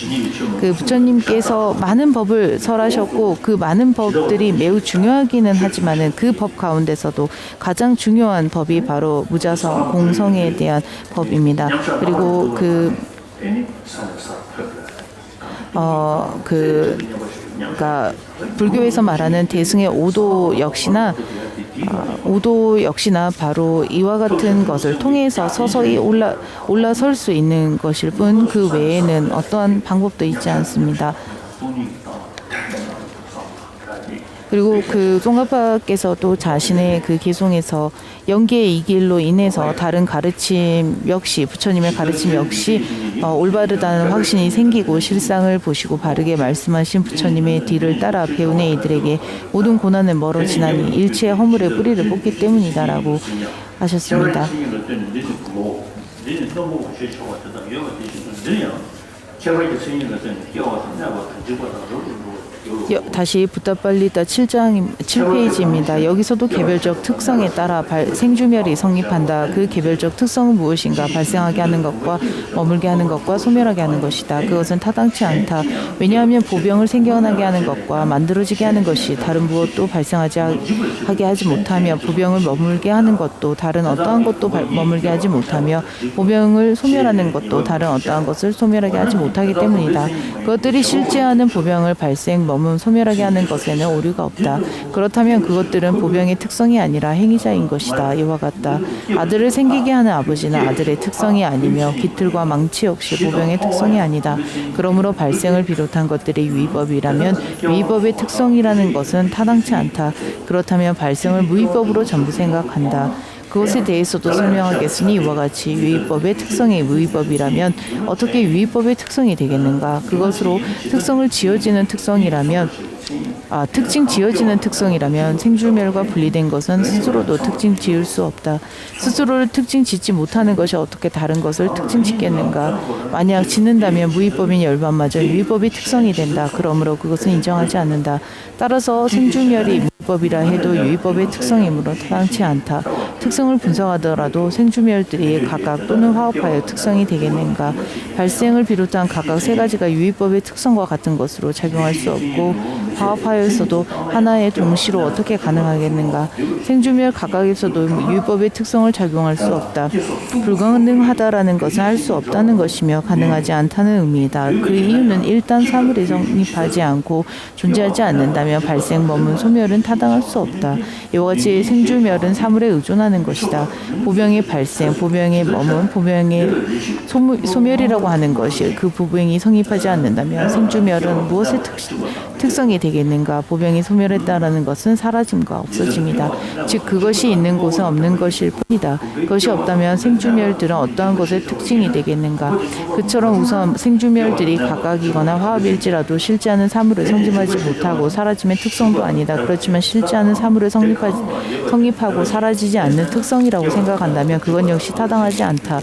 그 부처님께서 많은 법을 설하셨고 그 많은 법들이 매우 중요하기는 하지만은 그 법 가운데서도 가장 중요한 법이 바로 무자성 공성에 대한 법입니다. 그리고 그러니까 불교에서 말하는 대승의 오도 역시나 바로 이와 같은 것을 통해서 서서히 올라설 수 있는 것일 뿐 그 외에는 어떠한 방법도 있지 않습니다. 그리고 그 송가파께서도 자신의 그 개송에서 연계의 이 길로 인해서 다른 가르침 역시 부처님의 가르침 역시 올바르다는 확신이 생기고 실상을 보시고 바르게 말씀하신 부처님의 뒤를 따라 배우는 이들에게 모든 고난은 멀어지나니 일체의 허물의 뿌리를 뽑기 때문이다라고 하셨습니다. 다시 붓다빨리다 7페이지입니다. 여기서도 개별적 특성에 따라 생주멸이 성립한다. 그 개별적 특성은 무엇인가? 발생하게 하는 것과 머물게 하는 것과 소멸하게 하는 것이다. 그것은 타당치 않다. 왜냐하면 보병을 생겨나게 하는 것과 만들어지게 하는 것이 다른 무엇도 하게 하지 못하며 보병을 머물게 하는 것도 다른 어떠한 것도 머물게 하지 못하며 보병을 소멸하는 것도 다른 어떠한 것을 소멸하게 하지 못하기 때문이다. 그것들이 실제하는 보병을 발생, 머문, 소멸하게 하는 것에는 오류가 없다. 그렇다면 그것들은 보병의 특성이 아니라 행위자인 것이다. 이와 같다. 아들을 생기게 하는 아버지는 아들의 특성이 아니며 깃틀과 망치 역시 보병의 특성이 아니다. 그러므로 발생을 비롯한 것들이 유의법이라면 유의법의 특성이라는 것은 타당치 않다. 그렇다면 발생을 무의법으로 전부 생각한다. 그것에 대해서도 설명하겠으니 이와 같이 유의법의 특성이 무의법이라면 어떻게 유의법의 특성이 되겠는가? 그것으로 특성을 지어지는 특성이라면 특징 지어지는 특성이라면 생주멸과 분리된 것은 스스로도 특징 지을 수 없다. 스스로를 특징 짓지 못하는 것이 어떻게 다른 것을 특징 짓겠는가? 만약 짓는다면 무위법인 열반마저 유위법이 특성이 된다. 그러므로 그것은 인정하지 않는다. 따라서 생주멸이 무위법이라 해도 유위법의 특성이므로 타당치 않다. 특성을 분석하더라도 생주멸들이 각각 또는 화합하여 특성이 되겠는가? 발생을 비롯한 각각 세 가지가 유위법의 특성과 같은 것으로 작용할 수 없고 화합하여서도 하나의 동시로 어떻게 가능하겠는가? 생주멸 각각에서도 유위법의 특성을 작용할 수 없다. 불가능하다라는 것은 할 수 없다는 것이며 가능하지 않다는 의미이다. 그 이유는 일단 사물이 성립하지 않고 존재하지 않는다면 발생, 머문, 소멸은 타당할 수 없다. 이와 같이 생주멸은 사물에 의존하는 것이다. 보병의 발생, 보병의 머문, 보병의 소멸이라고 하는 것이 그 보병이 성립하지 않는다면 생주멸은 무엇의 특성이 되겠는가? 보병이 소멸했다라는 것은 사라짐과 없어짐이다. 즉 그것이 있는 곳은 없는 것일 뿐이다. 그것이 없다면 생주멸들은 어떠한 것의 특징이 되겠는가? 그처럼 우선 생주멸들이 각각이거나 화합일지라도 실제하는 사물을 성립하지 못하고 사라짐의 특성도 아니다. 그렇지만 실제하는 사물을 성립하고 사라지지 않는 특성이라고 생각한다면 그건 역시 타당하지 않다.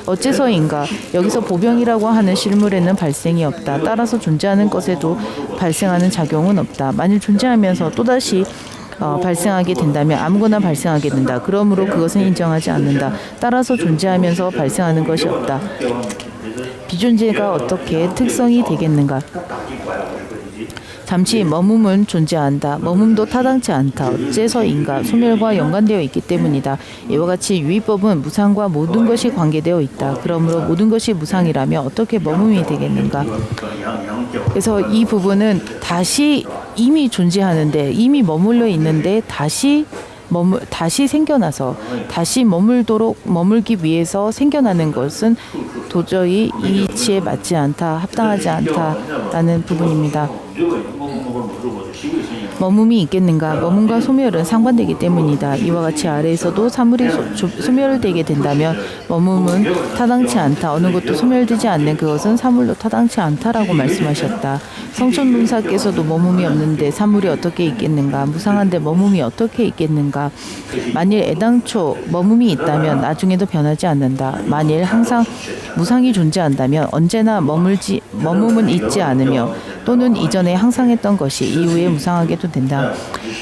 어째서인가? 여기서 보병이라고 하는 실물에는 발생이 없다. 따라서 존재하는 것에도 발생하는 작용은 없다. 만일 존재하면서 또다시 발생하게 된다면 아무거나 발생하게 된다. 그러므로 그것은 인정하지 않는다. 따라서 존재하면서 발생하는 것이 없다. 비존재가 어떻게 특성이 되겠는가? 잠시 머문은 존재한다. 머문도 타당치 않다. 어째서인가? 소멸과 연관되어 있기 때문이다. 이와 같이 유의법은 무상과 모든 것이 관계되어 있다. 그러므로 모든 것이 무상이라면 어떻게 머문이 되겠는가? 그래서 이 부분은 다시 이미 존재하는데 이미 머물러 있는데 다시 다시 생겨나서 다시 머물기 위해서 생겨나는 것은 도저히 이 이치에 맞지 않다, 합당하지 않다라는 부분입니다. 머뭄이 있겠는가? 머움과 소멸은 상반되기 때문이다. 이와 같이 아래에서도 사물이 소멸되게 된다면 머움은 타당치 않다. 어느 것도 소멸되지 않는 그것은 사물로 타당치 않다라고 말씀하셨다. 성촌문사께서도 머움이 없는데 사물이 어떻게 있겠는가? 무상한데 머움이 어떻게 있겠는가? 만일 애당초 머움이 있다면 나중에도 변하지 않는다. 만일 항상 무상이 존재한다면 언제나 머움은 있지 않으며 또는 이전에 항상 했던 것이 이후에 무상하게도 된다.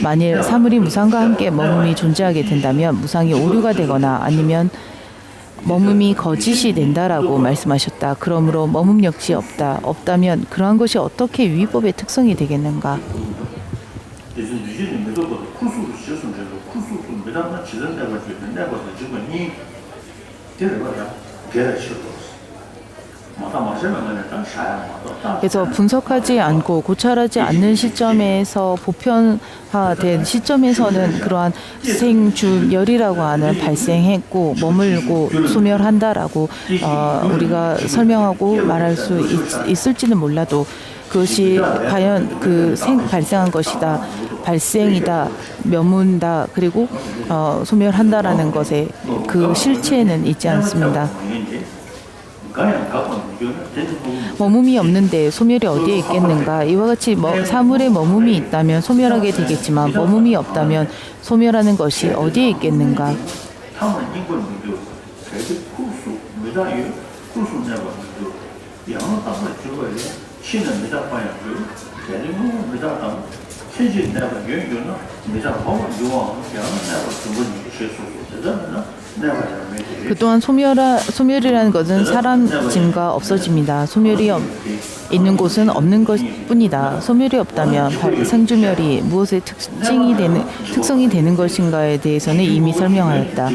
만일 사물이 무상과 함께 머움이 존재하게 된다면 무상이 오류가 되거나 아니면 머움이 거짓이 된다라고 말씀하셨다. 그러므로 머움 역시 없다. 없다면 그러한 것이 어떻게 유의법의 특성이 되겠는가? 그래서 분석하지 않고 고찰하지 않는 시점에서 보편화된 시점에서는 그러한 생주멸이라고 하는 발생했고 머물고 소멸한다라고 우리가 설명하고 말할 수 있을지는 몰라도 그것이 과연 발생한 것이다, 발생이다, 머문다, 그리고 소멸한다라는 것에 그 실체는 있지 않습니다. 머움이 없는데 소멸이 어디에 있겠는가? 이와 같이 사물에 머움이 있다면 소멸하게 되겠지만 머움이 없다면 소멸하는 것이 어디에 있겠는가? 그동안 소멸이라는 것은 사람 짐과 없어집니다. 소멸이 있는 곳은 없는 것뿐이다. 소멸이 없다면 생주멸이 무엇의 특성이 되는 것인가에 대해서는 이미 설명하였다.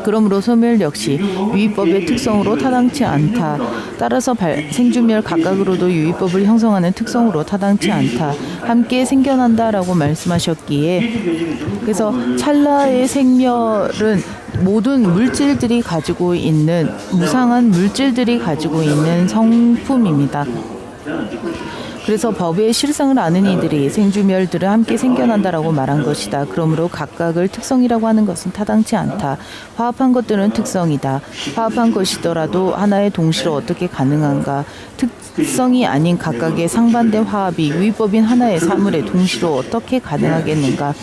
그러므로 소멸 역시 유의법의 특성으로 타당치 않다. 따라서 생주멸 각각으로도 유의법을 형성하는 특성으로 타당치 않다. 함께 생겨난다라고 말씀하셨기에 그래서 찰나의 생멸은 모든 물질들이 가지고 있는 무상한 물질들이 가지고 있는 성품입니다. 그래서 법의 실상을 아는 이들이 생주멸들을 함께 생겨난다라고 말한 것이다. 그러므로 각각을 특성이라고 하는 것은 타당치 않다. 화합한 것들은 특성이다. 화합한 것이더라도 하나의 동시로 어떻게 가능한가? 특성이 아닌 각각의 상반된 화합이 유의법인 하나의 사물의 동시로 어떻게 가능하겠는가?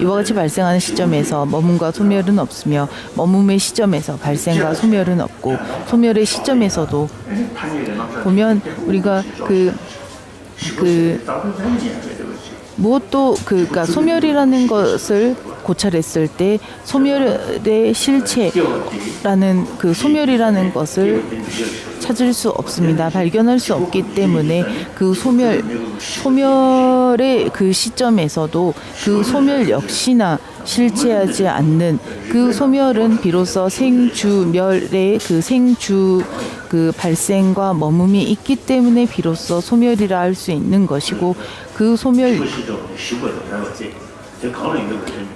이와 같이 발생하는 시점에서 머움과 소멸은 없으며 머움의 시점에서 발생과 소멸은 없고 소멸의 시점에서도 보면 우리가 무엇도 그러니까 소멸이라는 것을 고찰했을 때 소멸의 실체라는 소멸이라는 것을 찾을 수 없습니다. 발견할 수 없기 때문에 그 소멸의 그 시점에서도 그 소멸 역시나 실체하지 않는 그 소멸은 비로소 생주멸의 발생과 머움이 있기 때문에 비로소 소멸이라 할 수 있는 것이고 그 소멸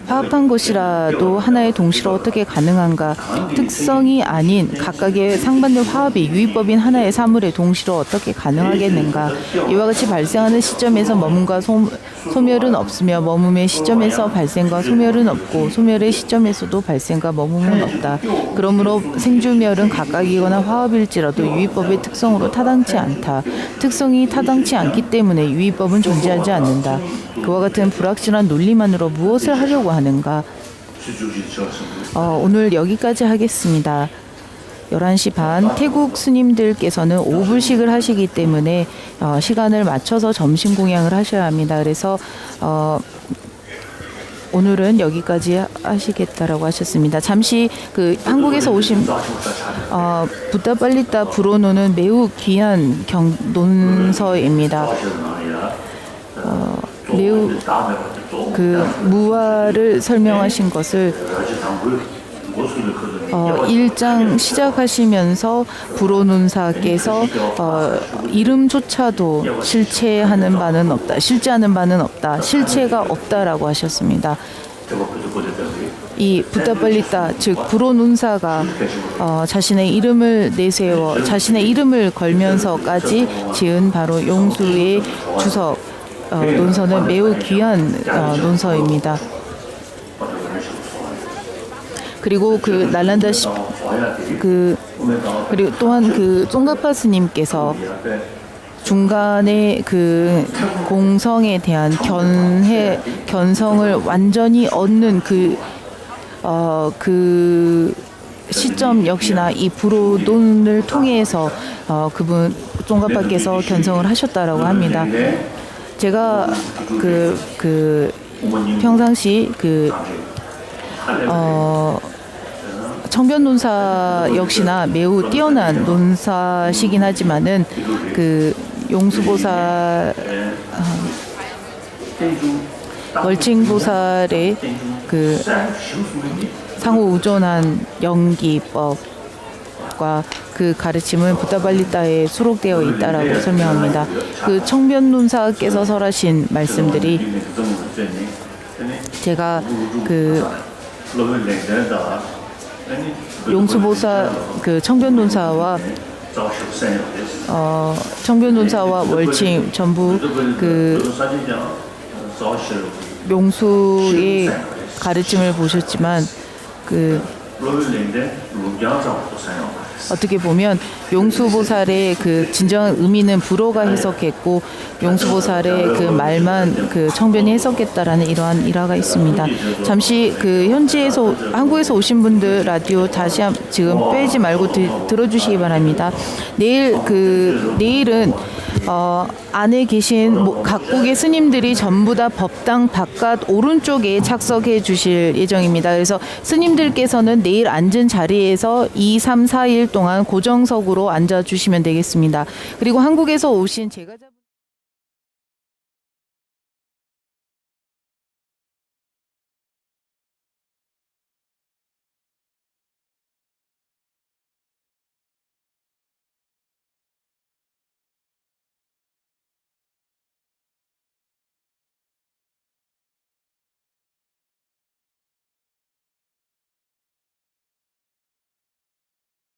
화합한 것이라도 하나의 동시로 어떻게 가능한가? 특성이 아닌 각각의 상반된 화합이 유의법인 하나의 사물의 동시로 어떻게 가능하겠는가? 이와 같이 발생하는 시점에서 머움과 소멸은 없으며 머움의 시점에서 발생과 소멸은 없고 소멸의 시점에서도 발생과 머움은 없다. 그러므로 생주멸은 각각이거나 화합일지라도 유의법의 특성으로 타당치 않다. 특성이 타당치 않기 때문에 유의법은 존재하지 않는다. 그와 같은 불확실한 논리만으로 무엇을 하려고 하는가? 오늘 여기까지 하겠습니다. 11시 반 태국 스님들께서는 5불씩을 하시기 때문에 시간을 맞춰서 점심 공양을 하셔야 합니다. 그래서 오늘은 여기까지 하시겠다라고 하셨습니다. 잠시 한국에서 오신 부타팔리타 브로노는 매우 귀한 논서입니다. 매우 무화를 설명하신 것을 1장 시작하시면서 불호논사께서 이름조차도 실체하는 바는 없다. 실체가 없다라고 하셨습니다. 이 부다발리타 즉 불호논사가 자신의 이름을 내세워 자신의 이름을 걸면서까지 지은 바로 용수의 주석 논서는 매우 귀한 논서입니다. 그리고 그 날란다 그리고 또한 그 쫑가파스님께서 중간에 그 공성에 대한 견성을 완전히 얻는 그 시점 역시나 이 불호논을 통해서 그분 쫑가파께서 견성을 하셨다라고 합니다. 제가 평상시 청변논사 역시나 매우 뛰어난 논사시긴 하지만은 그 용수보살 월징보살의 그 상호우존한 연기법과 그 가르침은 부다발리타에 수록되어 있다라고 설명합니다. 그 청변논사께서 설하신 말씀들이 제가 그 용수보살 그 청변논사와 월칭 전부 그 용수의 가르침을 보셨지만 그 어떻게 보면 용수보살의 그 진정한 의미는 불호가 해석했고 용수보살의 그 말만 그 청변이 해석했다라는 이러한 일화가 있습니다. 잠시 그 현지에서 한국에서 오신 분들 라디오 다시 지금 빼지 말고 들어주시기 바랍니다. 내일은 안에 계신 각국의 스님들이 전부 다 법당 바깥 오른쪽에 착석해 주실 예정입니다. 그래서 스님들께서는 내일 앉은 자리에서 2, 3, 4일 동안 고정석으로 앉아 주시면 되겠습니다. 그리고 한국에서 오신 제가